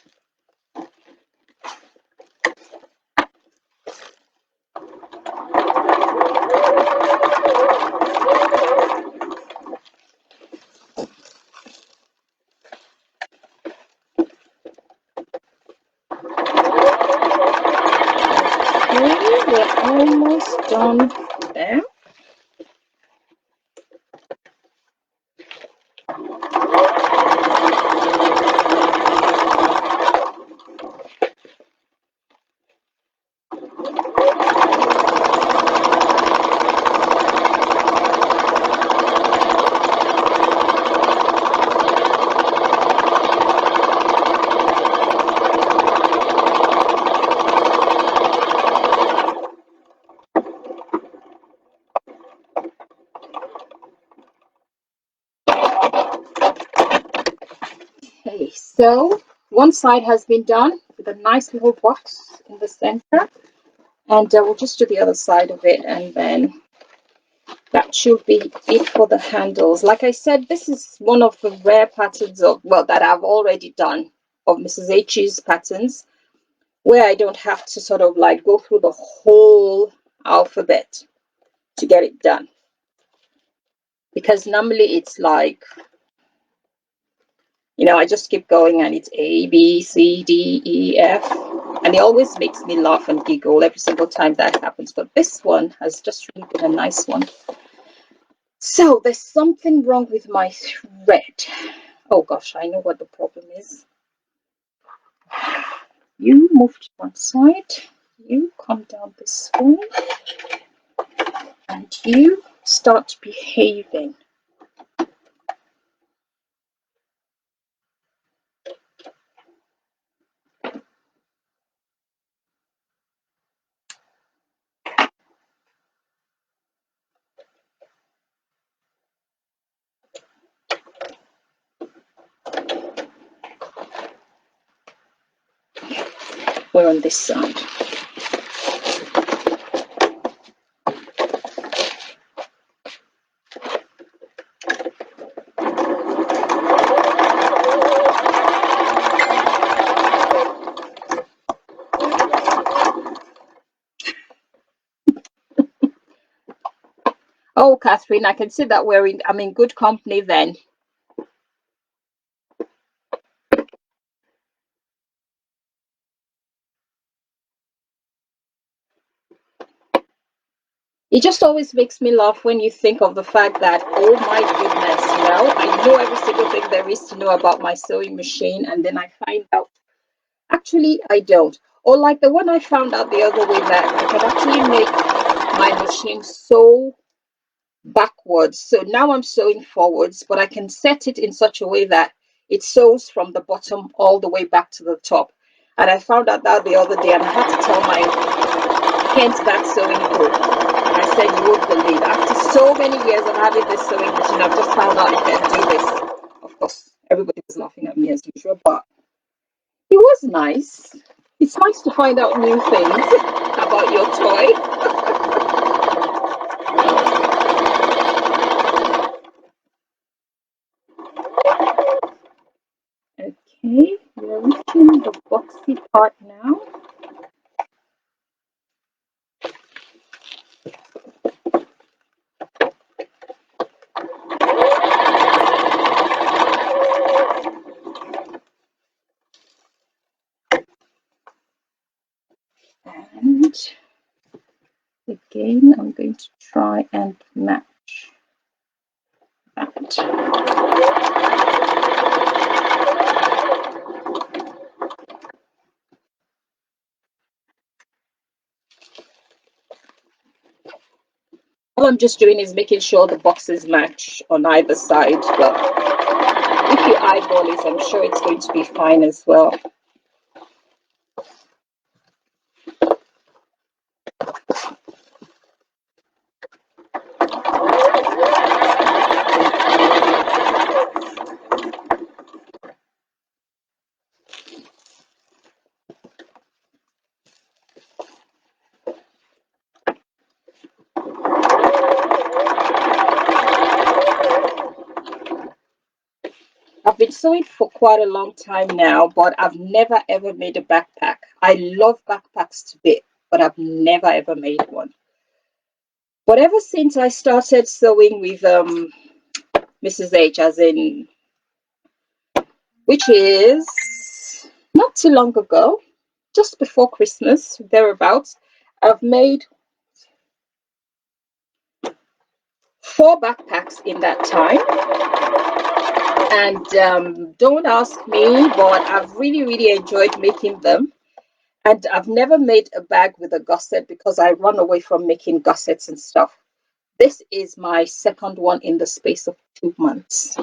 Okay, we're almost done there. Okay, so one side has been done with a nice little box in the center, and we'll just do the other side of it, and then that should be it for the handles. Like I said, this is one of the rare patterns of, well, that I've already done of Mrs. H's patterns, where I don't have to sort of like go through the whole alphabet to get it done, because normally it's like, you know, I just keep going and it's A, B, C, D, E, F. And it always makes me laugh and giggle every single time that happens. But this one has just really been a nice one. So there's something wrong with my thread. Oh gosh, I know what the problem is. You move to one side. You come down this way. And you start behaving. We're on this side. Oh, Catherine, I can see that I'm in good company then. It just always makes me laugh when you think of the fact that, oh my goodness, you know, I know every single thing there is to know about my sewing machine, and then I find out, actually, I don't. Or like the one I found out the other way, that I could actually make my machine sew backwards. So now I'm sewing forwards, but I can set it in such a way that it sews from the bottom all the way back to the top. And I found out that the other day, and I had to tell my hands back sewing group. And I said, you won't believe, after so many years of having this sewing machine, I've just found out I can do this. Of course, everybody was laughing at me as usual, but it was nice. It's nice to find out new things about your toy. Okay, we're reaching the boxy part now. And again, I'm going to try and match that. All I'm just doing is making sure the boxes match on either side. But if you eyeball it, I'm sure it's going to be fine as well. been sewing for quite a long time now, but I've never ever made a backpack. I love backpacks to bit, but I've never ever made one. But ever since I started sewing with Mrs. H, as in, which is not too long ago, just before Christmas, thereabouts, I've made 4 backpacks in that time. And don't ask me, but I've really enjoyed making them. And I've never made a bag with a gusset because I run away from making gussets and stuff. This is my second one in the space of 2 months.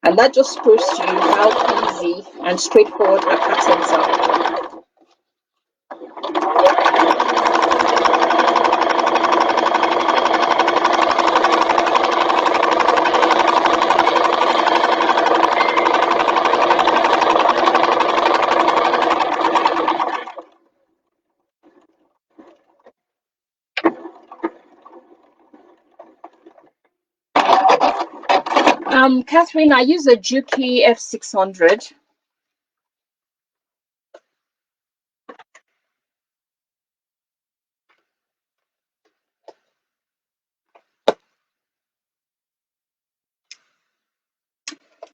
And that just proves to you how easy and straightforward our patterns are. Catherine, I use a Juki F600.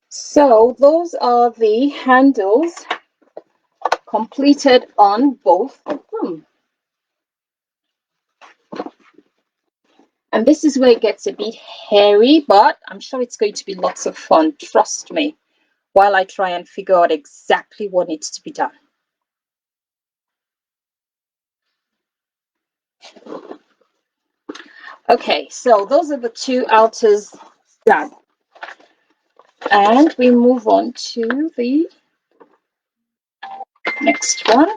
So those are the handles completed on both of them. And this is where it gets a bit hairy, but I'm sure it's going to be lots of fun. Trust me, while I try and figure out exactly what needs to be done. Okay, so those are the 2 outers done. And we move on to the next one.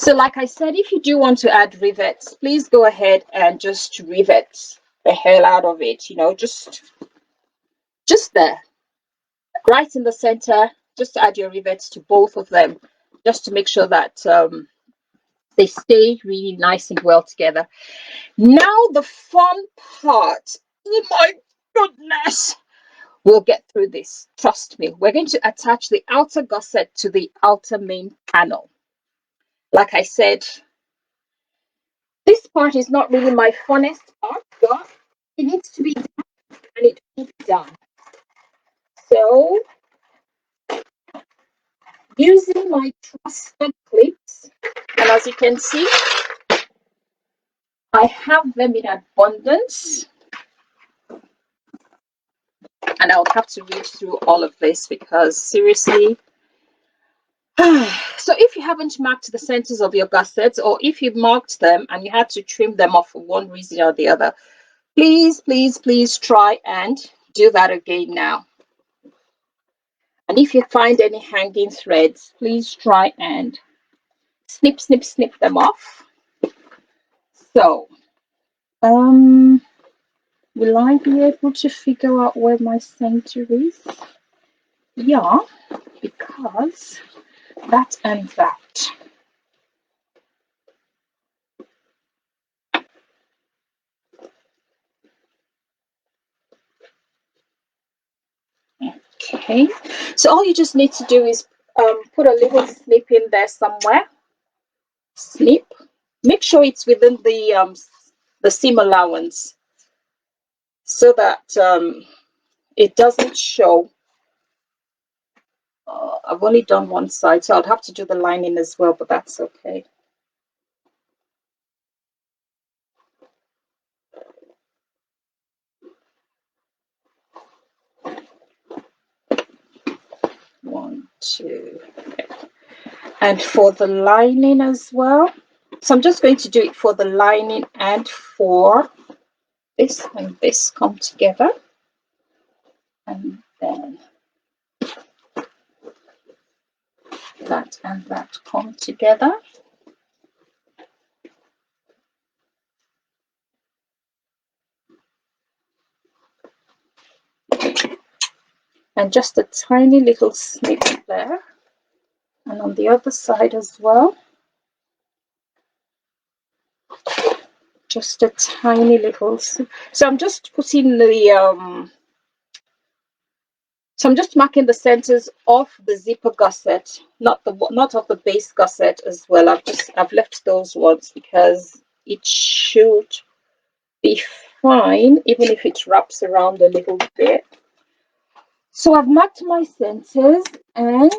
So like I said, if you do want to add rivets, please go ahead and just rivet the hell out of it, you know, just there, right in the center. Just add your rivets to both of them, just to make sure that they stay really nice and well together. Now the fun part. Oh my goodness. We'll get through this. Trust me. We're going to attach the outer gusset to the outer main panel. Like I said, this part is not really my funnest part, but it needs to be done and it will be done. So, using my trusted clips, and as you can see, I have them in abundance. And I'll have to read through all of this because seriously. So if you haven't marked the centers of your gussets, or if you've marked them and you had to trim them off for one reason or the other, please try and do that again now. And if you find any hanging threads, please try and snip them off. So will I be able to figure out where my center is? Yeah, because that and that. Okay, so all you just need to do is put a little snip in there somewhere. Snip. Make sure it's within the seam allowance so that it doesn't show. I've only done one side, so I'd have to do the lining as well, but that's okay. One, two, okay. And for the lining as well. So I'm just going to do it for the lining and for this and this come together. And then that and that come together. And just a tiny little snip there. And on the other side as well. Just a tiny little snip. So I'm just putting the So I'm just marking the centers of the zipper gusset, not of the base gusset as well. I've left those ones because it should be fine even if it wraps around a little bit. So I've marked my centers, and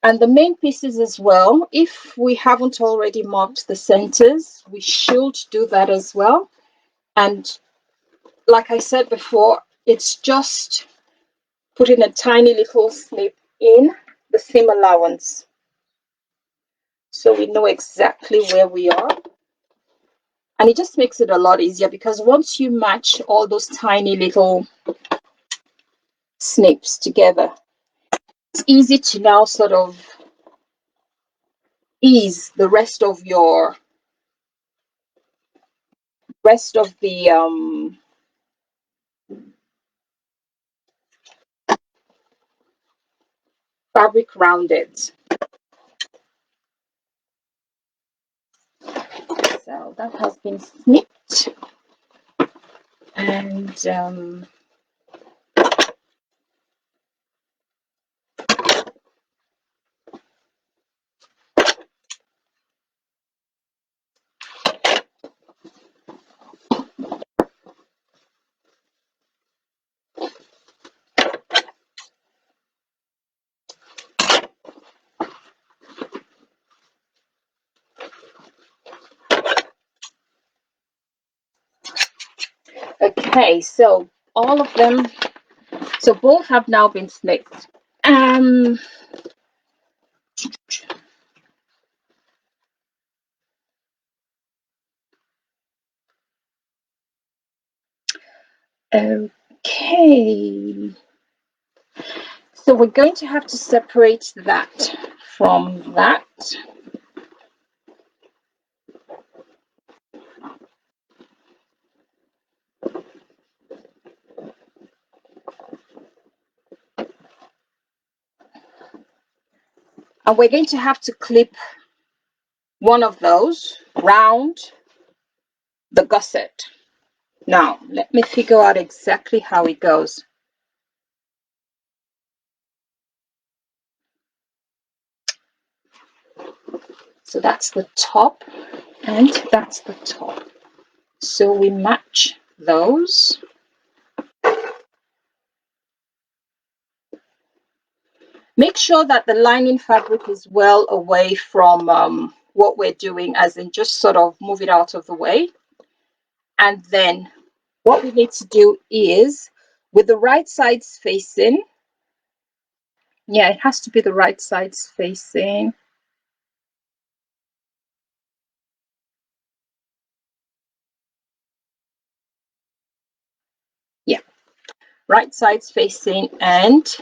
the main pieces as well. If we haven't already marked the centers, we should do that as well. And like I said before, it's just putting a tiny little snip in the seam allowance, so we know exactly where we are. And it just makes it a lot easier because once you match all those tiny little snips together, it's easy to now sort of ease the rest of the fabric around it. So that has been snipped, and okay, so all of them, so both have now been snipped. Okay, so we're going to have to separate that from that. And we're going to have to clip one of those round the gusset. Now, let me figure out exactly how it goes. So that's the top and that's the top. So we match those. Make sure that the lining fabric is well away from what we're doing, as in just sort of move it out of the way. And then what we need to do is, with the right sides facing, yeah, it has to be the right sides facing. Yeah, right sides facing, and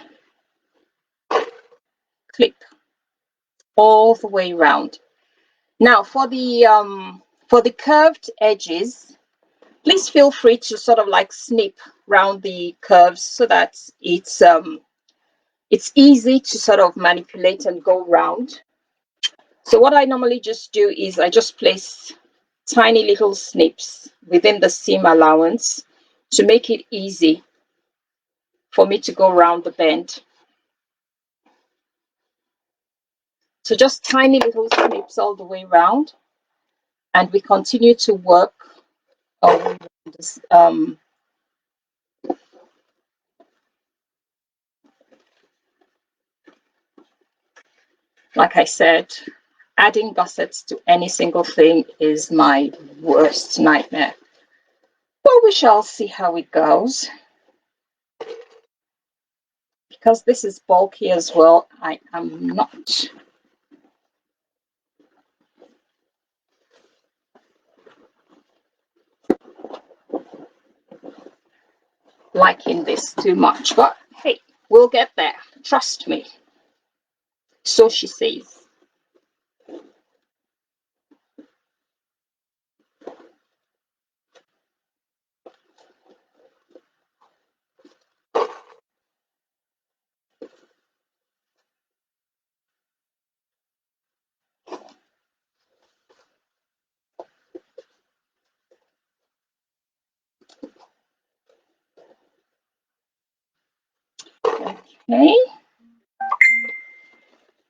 clip all the way around. Now for the curved edges, please feel free to sort of like snip round the curves so that it's easy to sort of manipulate and go round. So what I normally just do is I just place tiny little snips within the seam allowance to make it easy for me to go around the bend. So just tiny little snips all the way around, and we continue to work our way around this, like I said, adding gussets to any single thing is my worst nightmare. But we shall see how it goes. Because this is bulky as well, I am not liking this too much. But hey, we'll get there. Trust me. So she says. Okay,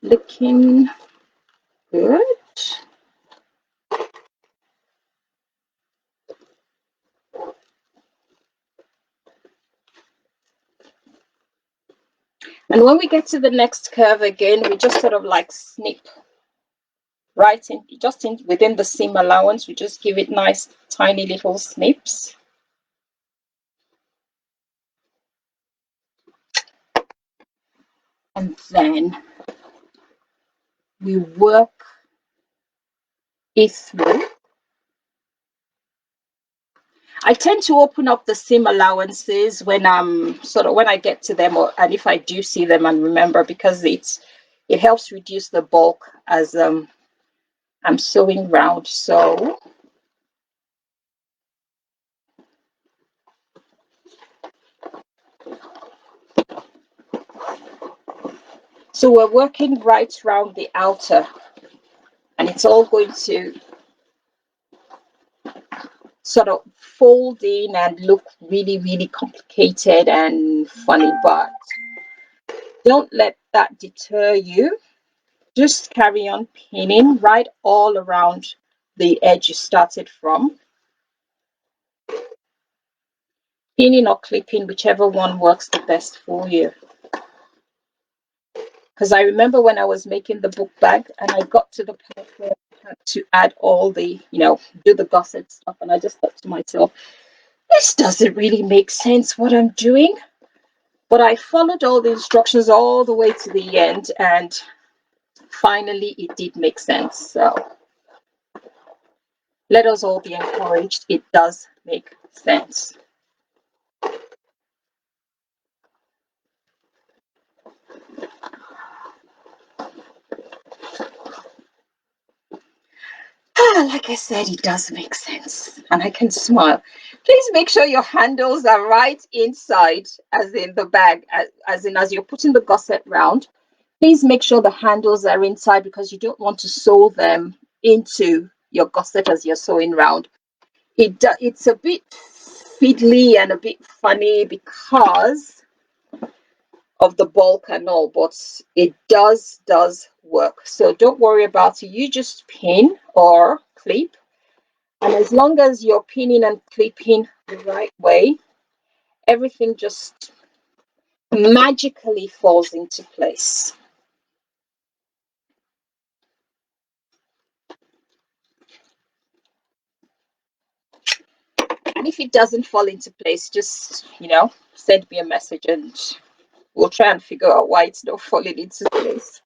looking good. And when we get to the next curve again, we just sort of like snip right in, just in within the seam allowance. We just give it nice tiny little snips. And then we work it through. I tend to open up the seam allowances when I'm sort of when I get to them, or and if I do see them and remember, because it helps reduce the bulk as I'm sewing round. So we're working right round the outer, and it's all going to sort of fold in and look really, really complicated and funny, but don't let that deter you. Just carry on pinning right all around the edge you started from. Pinning or clipping, whichever one works the best for you. Because I remember when I was making the book bag and I got to the part where I had to add all the, do the gusset stuff, and I just thought to myself, this doesn't really make sense what I'm doing. But I followed all the instructions all the way to the end, and finally it did make sense. So let us all be encouraged. It does make sense. Like I said, it does make sense, and I can smile. Please make sure your handles are right inside, as in the bag, as in as you're putting the gusset round. Please make sure the handles are inside, because you don't want to sew them into your gusset as you're sewing round. It's a bit fiddly and a bit funny because of the bulk and all, but it does work. So don't worry about it. You just pin or clip, and as long as you're pinning and clipping the right way, everything just magically falls into place. And if it doesn't fall into place, just send me a message and we'll try and figure out why it's not falling into place.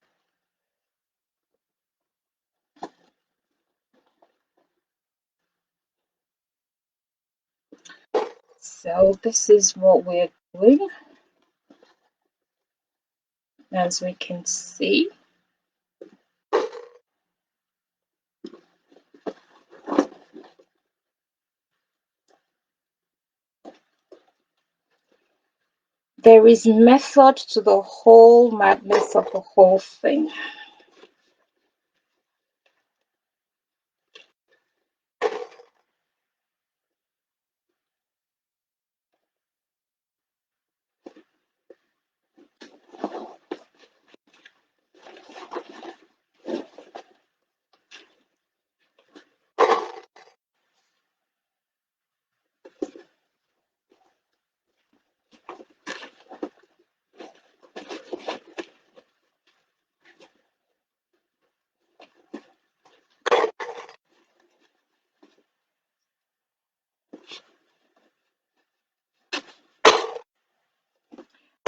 So this is what we're doing, as we can see. There is method to the whole madness of the whole thing.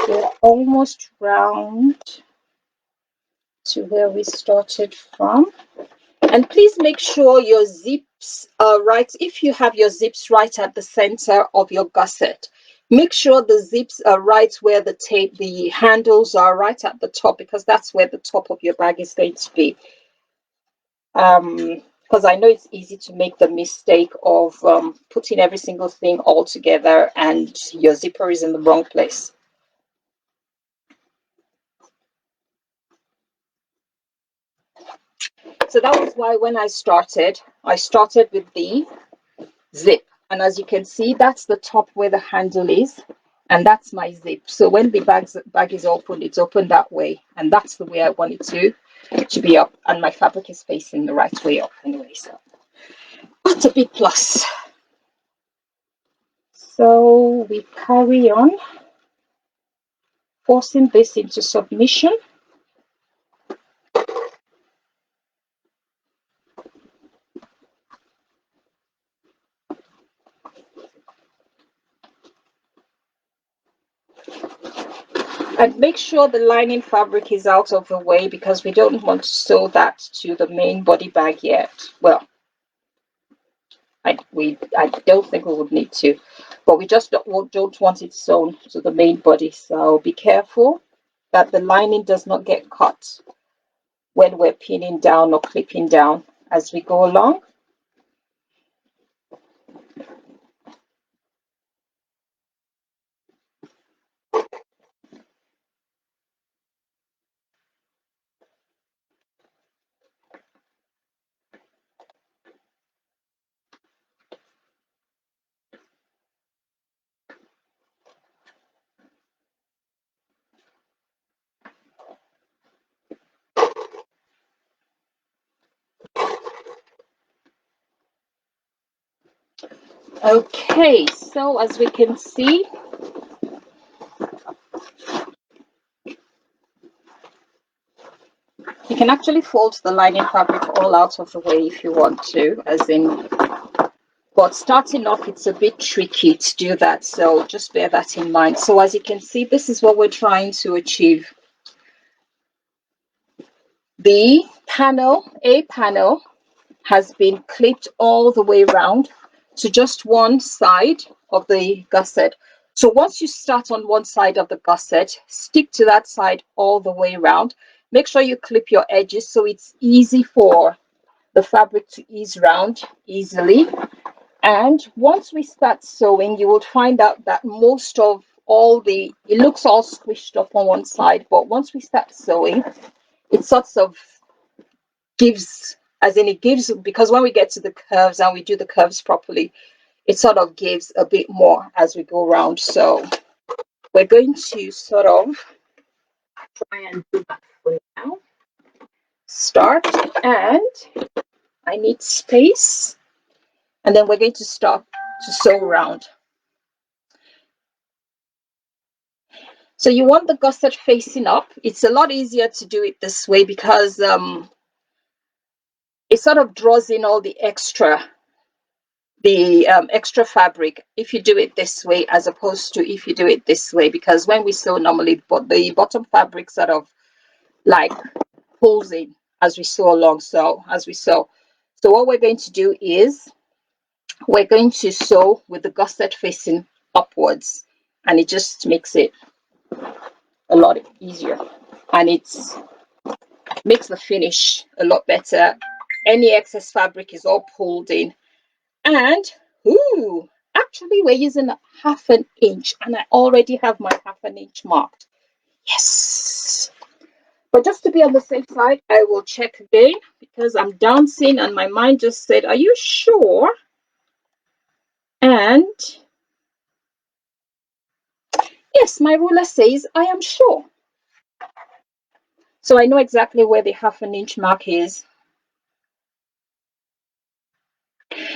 We're almost round to where we started from. And please make sure your zips are right. If you have your zips right at the center of your gusset, make sure the zips are right where the handles are right at the top, because that's where the top of your bag is going to be. Because I know it's easy to make the mistake of putting every single thing all together and your zipper is in the wrong place. So that was why when I started with the zip. And as you can see, that's the top where the handle is. And that's my zip. So when the bag is open, it's open that way, and that's the way I want it to be up, and my fabric is facing the right way up anyway, so that's a big plus. So we carry on forcing this into submission. And make sure the lining fabric is out of the way, because we don't want to sew that to the main body bag yet. Well, I don't think we would need to, but we just don't want it sewn to the main body. So be careful that the lining does not get cut when we're pinning down or clipping down as we go along. Okay, so as we can see, you can actually fold the lining fabric all out of the way if you want to, as in, but starting off, it's a bit tricky to do that, so just bear that in mind. So as you can see, this is what we're trying to achieve. The A panel has been clipped all the way around to just one side of the gusset. So once you start on one side of the gusset, stick to that side all the way around. Make sure you clip your edges so it's easy for the fabric to ease around easily. And once we start sewing, you will find out that most of it looks all squished up on one side, but once we start sewing, it sort of gives, because when we get to the curves and we do the curves properly, it sort of gives a bit more as we go around. So we're going to sort of try and do that for now. Start, and I need space, and then we're going to start to sew around. So you want the gusset facing up. It's a lot easier to do it this way because it sort of draws in all the extra fabric if you do it this way, as opposed to if you do it this way, because when we sew normally, but the bottom fabric sort of like pulls in as we sew along. So what we're going to do is we're going to sew with the gusset facing upwards, and it just makes it a lot easier, and it's makes the finish a lot better. Any excess fabric is all pulled in. And actually we're using 1/2 inch, and I already have my 1/2 inch marked. Yes, but just to be on the safe side, I will check again, because I'm dancing and my mind just said, are you sure? And yes, my ruler says I am sure. So I know exactly where the 1/2 inch mark is.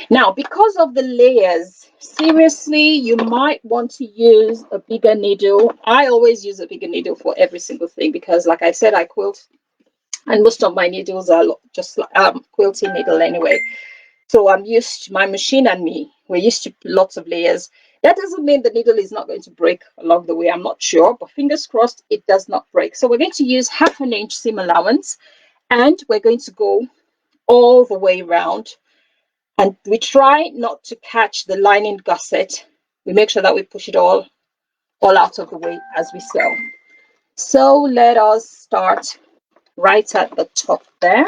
Now, because of the layers, seriously, you might want to use a bigger needle. I always use a bigger needle for every single thing, because like I said, I quilt, and most of my needles are just quilting needle anyway. So I'm used to, my machine and me, we're used to lots of layers. That doesn't mean the needle is not going to break along the way. I'm not sure, but fingers crossed it does not break. So we're going to use 1/2 inch seam allowance, and we're going to go all the way around. And we try not to catch the lining gusset. We make sure that we push it all out of the way as we sew. So let us start right at the top there.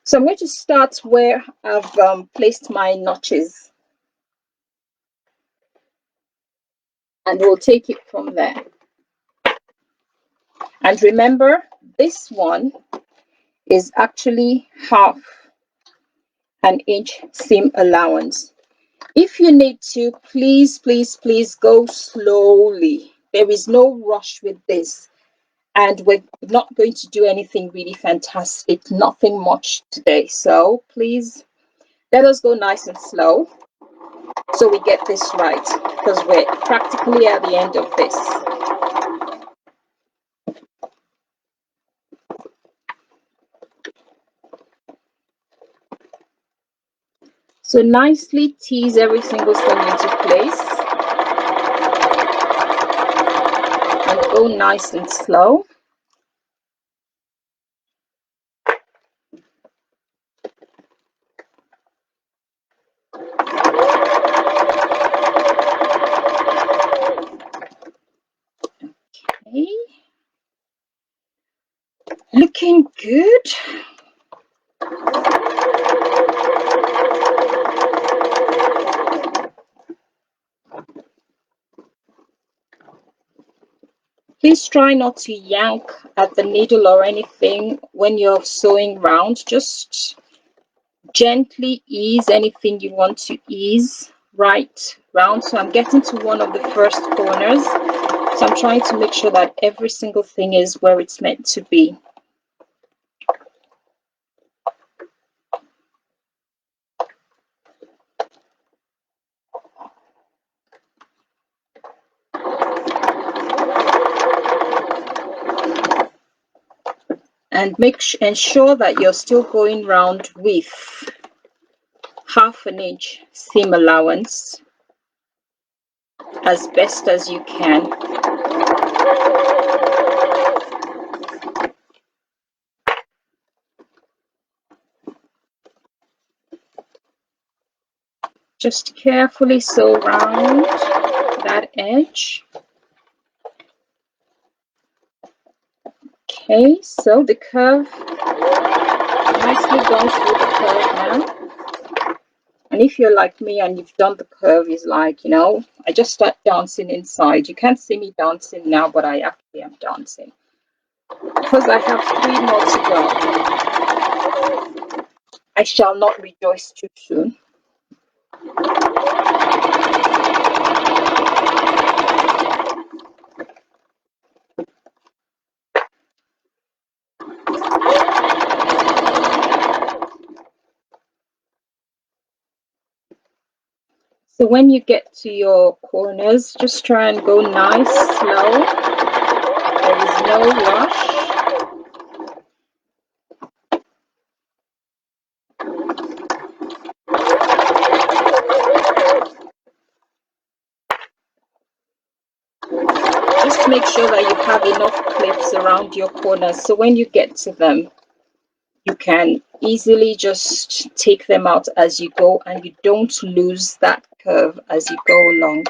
So I'm going to start where I've placed my notches, and we'll take it from there. And remember, this one is actually 1/2 inch seam allowance. If you need to, please, please, please go slowly. There is no rush with this. And we're not going to do anything really fantastic, nothing much today. So please let us go nice and slow so we get this right, because we're practically at the end of this. So nicely tease every single thing into place and go nice and slow. Okay. Looking good. Please try not to yank at the needle or anything when you're sewing round. Just gently ease anything you want to ease right round. So I'm getting to one of the first corners. So I'm trying to make sure that every single thing is where it's meant to be. And ensure that you're still going round with ½ inch seam allowance as best as you can. Just carefully sew around that edge. Okay, so the curve, nicely gone through the curve now. And if you're like me and you've done the curve, is like, you know, I just start dancing inside. You can't see me dancing now, but I actually am dancing because I have 3 more to go. I shall not rejoice too soon. So when you get to your corners, just try and go nice, slow. There is no rush. Just make sure that you have enough clips around your corners so when you get to them, you can easily just take them out as you go and you don't lose that curve as you go along.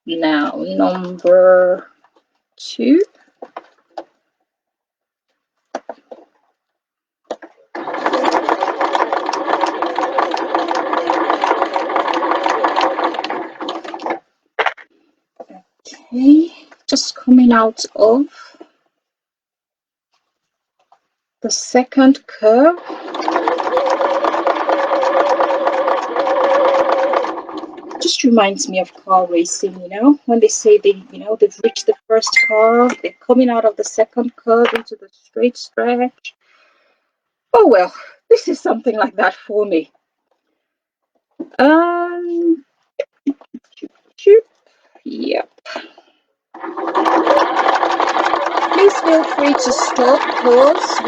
Now, number 2. Okay, just coming out of the second curve. Just reminds me of car racing, you know, when they say they've reached the first curve, they're coming out of the second curve into the straight stretch. Oh well, this is something like that for me. Yep. Please feel free to stop, pause,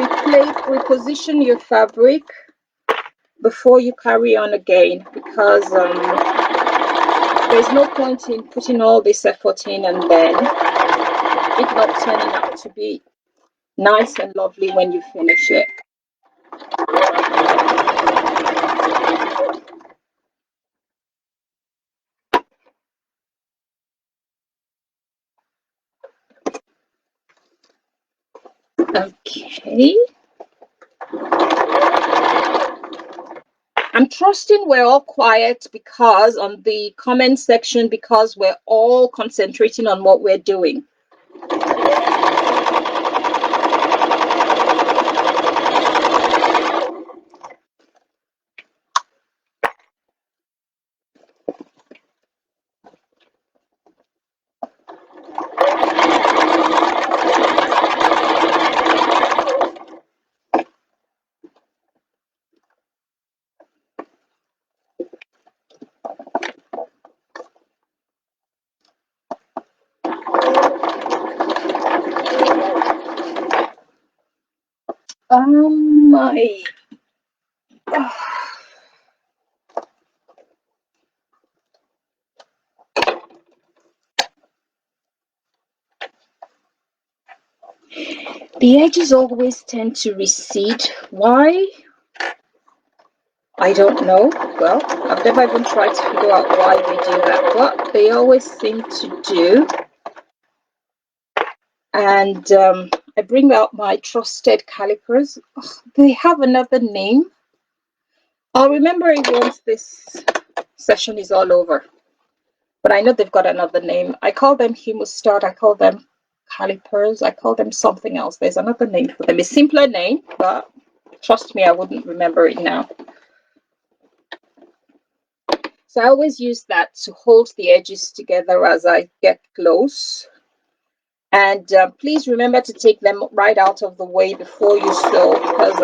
reposition your fabric before you carry on again, because there's no point in putting all this effort in and then it not turning out to be nice and lovely when you finish it. Okay. I'm trusting we're all quiet because on the comment section, because we're all concentrating on what we're doing. My. The edges always tend to recede. Why? I don't know. Well, I've never even tried to figure out why they do that, but they always seem to do. And I bring out my trusted calipers. Oh, they have another name. I'll remember it once this session is all over. But I know they've got another name. I call them hemostat. I call them calipers. I call them something else. There's another name for them. A simpler name, but trust me, I wouldn't remember it now. So I always use that to hold the edges together as I get close. And please remember to take them right out of the way before you sew, because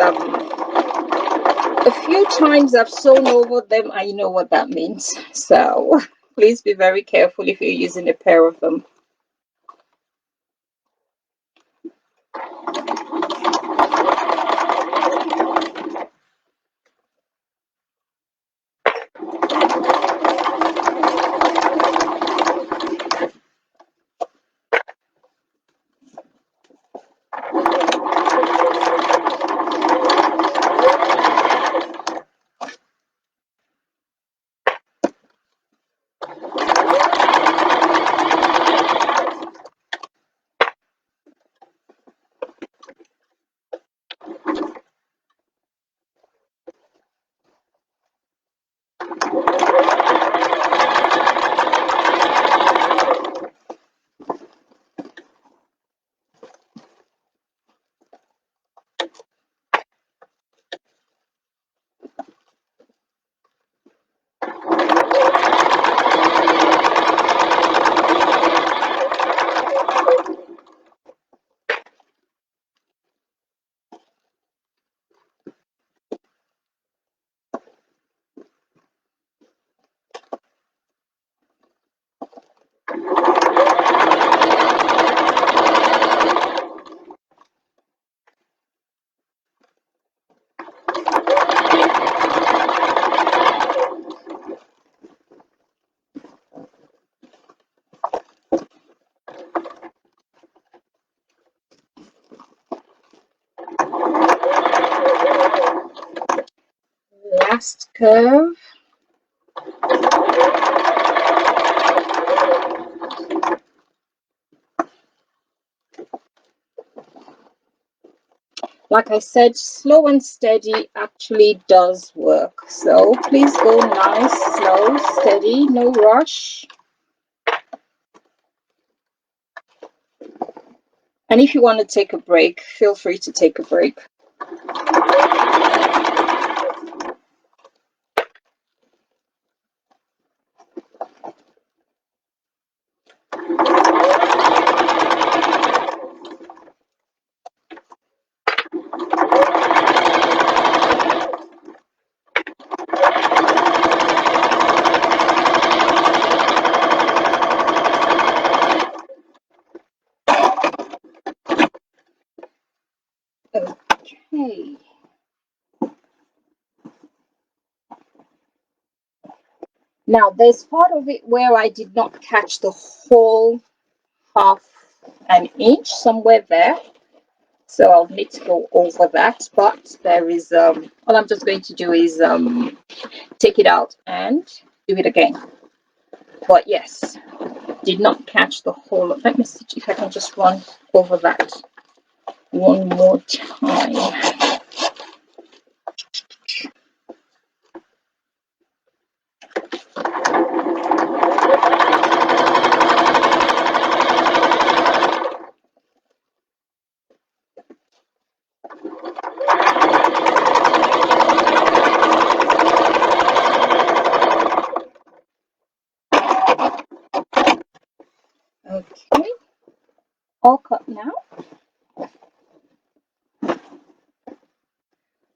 a few times I've sewn over them. I know what that means. So please be very careful if you're using a pair of them. Last curve. Like I said, slow and steady actually does work. So please go nice, slow, steady, no rush. And if you want to take a break, feel free to take a break. Okay. Now there's part of it where I did not catch the whole half an inch, somewhere there. So I'll need to go over that. But there is all I'm just going to do is take it out and do it again. But yes, did not catch the whole. Let me see if I can just run over that. one more time. Okay, all cut now.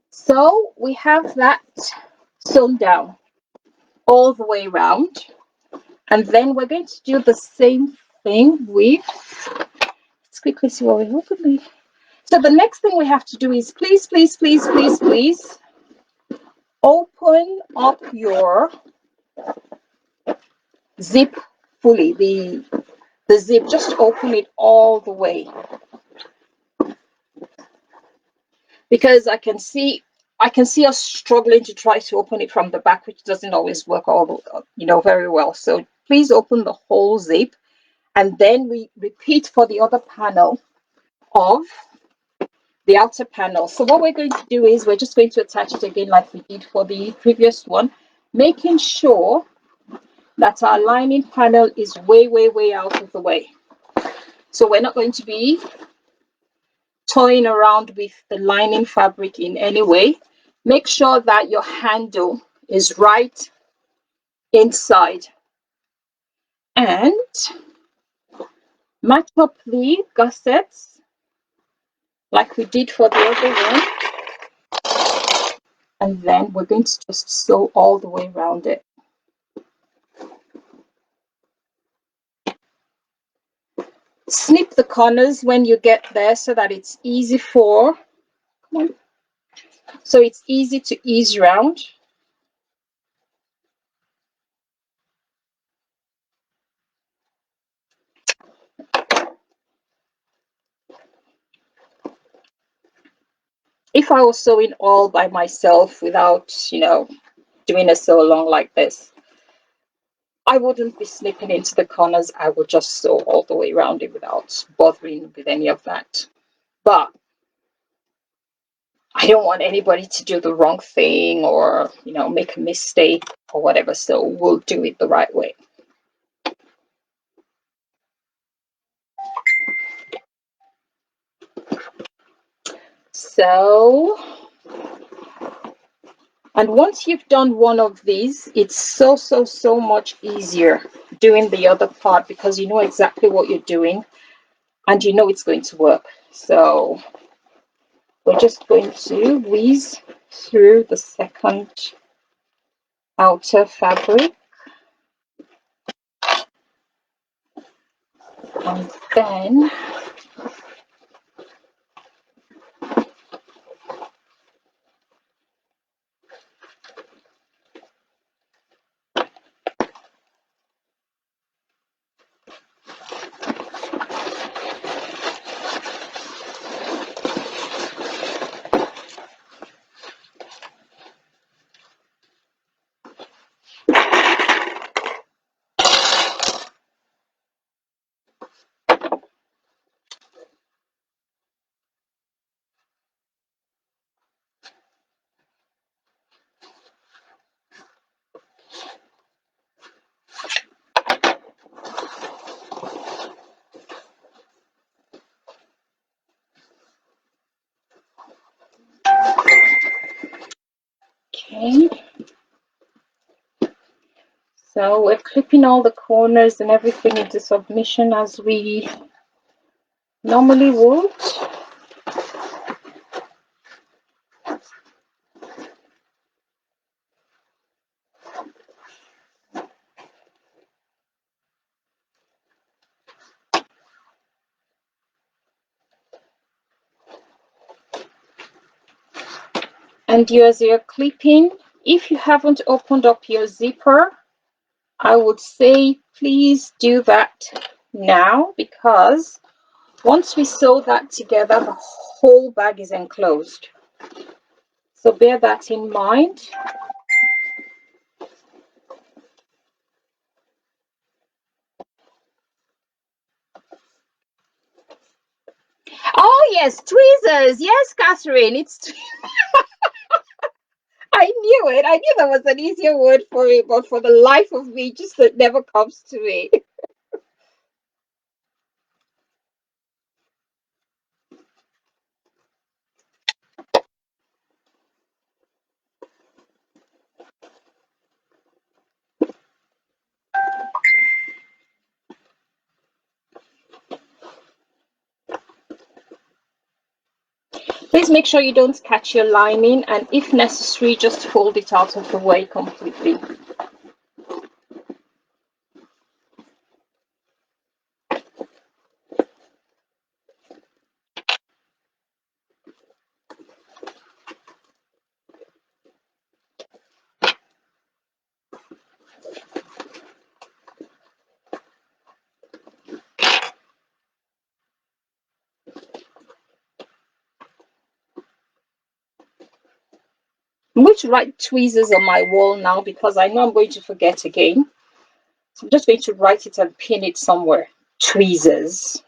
So we have that sewn down all the way around, and then we're going to do the same thing with, let's quickly see what we open. So the next thing we have to do is please open up your zip fully. The zip, just open it all the way, because I can see us struggling to try to open it from the back, which doesn't always work very well. So please open the whole zip, and then we repeat for the other panel of the outer panel. So what we're going to do is we're just going to attach it again like we did for the previous one, making sure that our lining panel is way out of the way. So we're not going to be toying around with the lining fabric in any way. Make sure that your handle is right inside, and match up the gussets like we did for the other one, and then we're going to just sew all the way around it. Snip the corners when you get there so that it's easy to ease around. If I was sewing all by myself without, doing a sew along like this, I wouldn't be snipping into the corners. I would just sew all the way around it without bothering with any of that. But I don't want anybody to do the wrong thing or, make a mistake or whatever. So we'll do it the right way. So, and once you've done one of these, it's so much easier doing the other part, because you know exactly what you're doing and you know it's going to work. So we're just going to whiz through the second outer fabric, and then okay. So we're clipping all the corners and everything into submission as we normally would. And as you're clipping, if you haven't opened up your zipper, I would say please do that now, because once we sew that together, the whole bag is enclosed. So bear that in mind. Oh yes, tweezers. Yes, Catherine. I knew it. I knew there was an easier word for it, but for the life of me, just it never comes to me. Please make sure you don't catch your lining, and if necessary, just fold it out of the way completely. I'm going to write tweezers on my wall now because I know I'm going to forget again. So I'm just going to write it and pin it somewhere. Tweezers.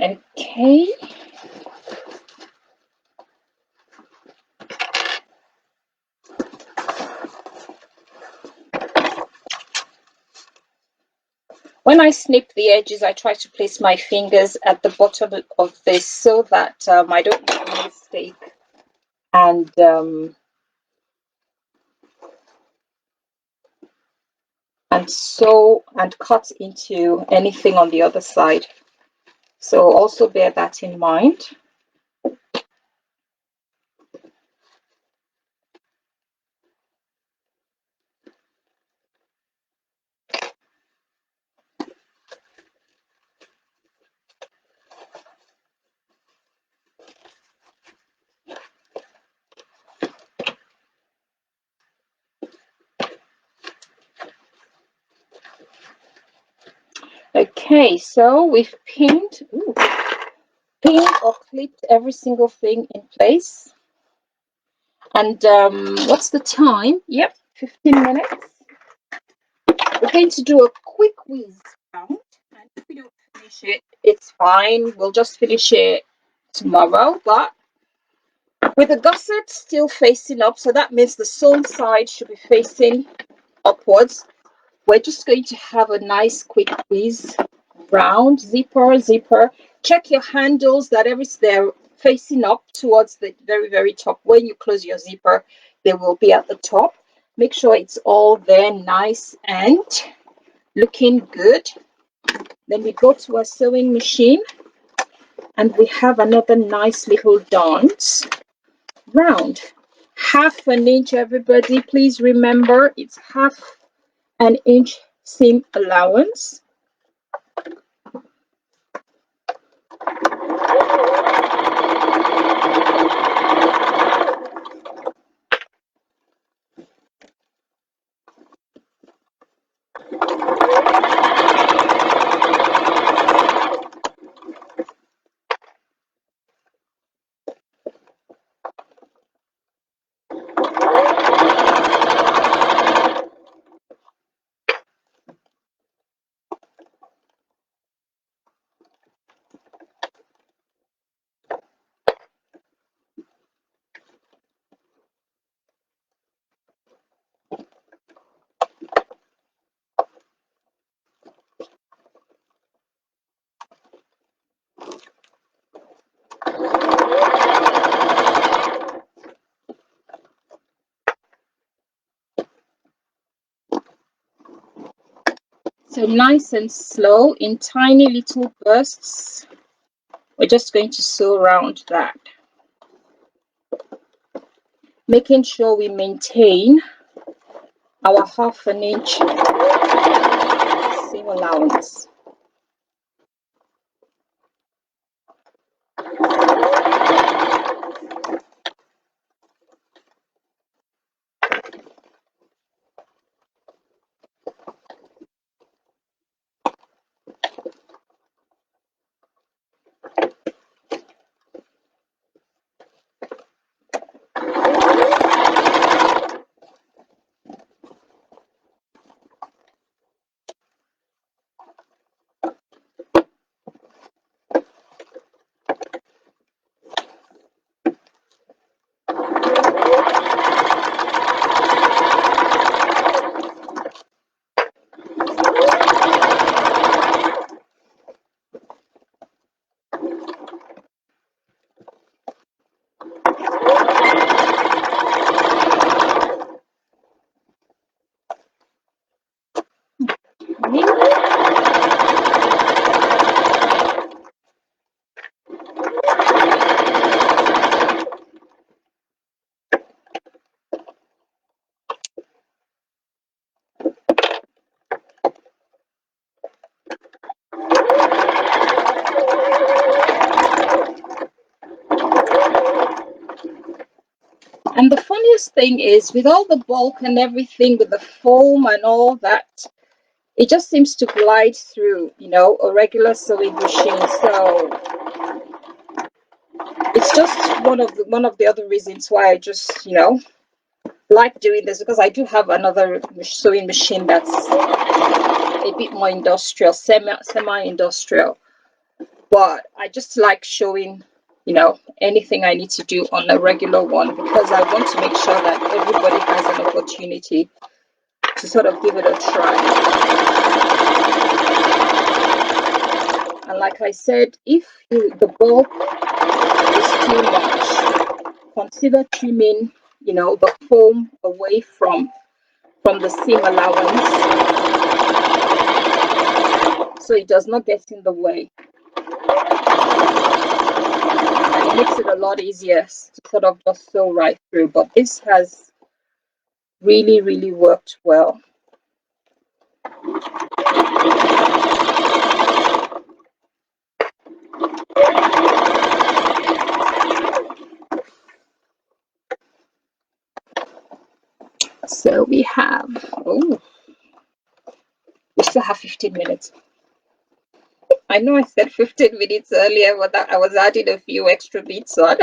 Okay. When I snip the edges, I try to place my fingers at the bottom of this so that I don't make a mistake and sew and cut into anything on the other side. So also bear that in mind. Okay, so we've pinned or clipped every single thing in place. And what's the time? Yep, 15 minutes. We're going to do a quick whiz round. And if we don't finish it, it's fine. We'll just finish it tomorrow. But with the gusset still facing up, so that means the sewn side should be facing upwards. We're just going to have a nice quick whiz round, zipper. Check your handles that they're facing up towards the very, very top. When you close your zipper, they will be at the top. Make sure it's all there nice and looking good. Then we go to our sewing machine and we have another nice little dance round. Half an inch, everybody. Please remember it's half an inch seam allowance. So nice and slow in tiny little bursts. We're just going to sew around that, making sure we maintain our half an inch seam allowance. And the funniest thing is, with all the bulk and everything, with the foam and all that, it just seems to glide through, a regular sewing machine. So it's just one of the other reasons why I just, like doing this, because I do have another sewing machine that's a bit more industrial, semi-industrial. But I just like showing, anything I need to do on a regular one, because I want to make sure that everybody has an opportunity to sort of give it a try. And like I said, if the bulk is too much, consider trimming, the foam away from the seam allowance, so it does not get in the way. And it makes it a lot easier to sort of just sew right through. But this has really, really worked well. So we still have 15 minutes. I know I said 15 minutes earlier, but I was adding a few extra bits on.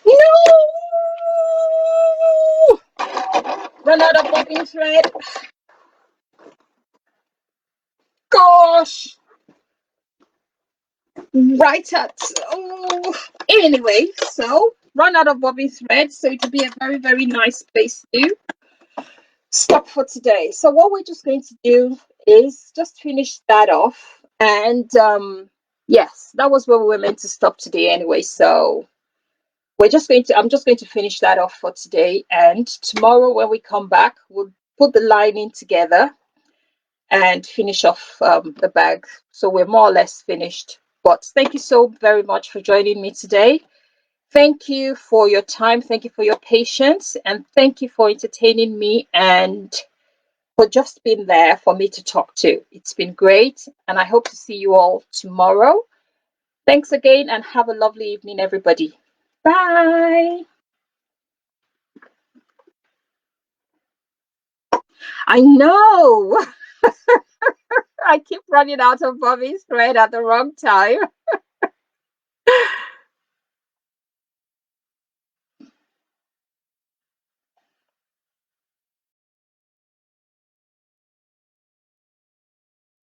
No! Run out of bobbin thread. Gosh! Right at, anyway, so run out of bobbin thread, so it'll be a very, very nice place to stop for today. So what we're just going to do is just finish that off, and yes, that was where we were meant to stop today anyway. So I'm just going to finish that off for today, and tomorrow when we come back, we'll put the lining together and finish off the bag. So we're more or less finished. But thank you so very much for joining me today. Thank you for your time. Thank you for your patience, and thank you for entertaining me and for just being there for me to talk to. It's been great, and I hope to see you all tomorrow. Thanks again, and have a lovely evening, everybody. Bye. I know. I keep running out of Bobby's thread at the wrong time.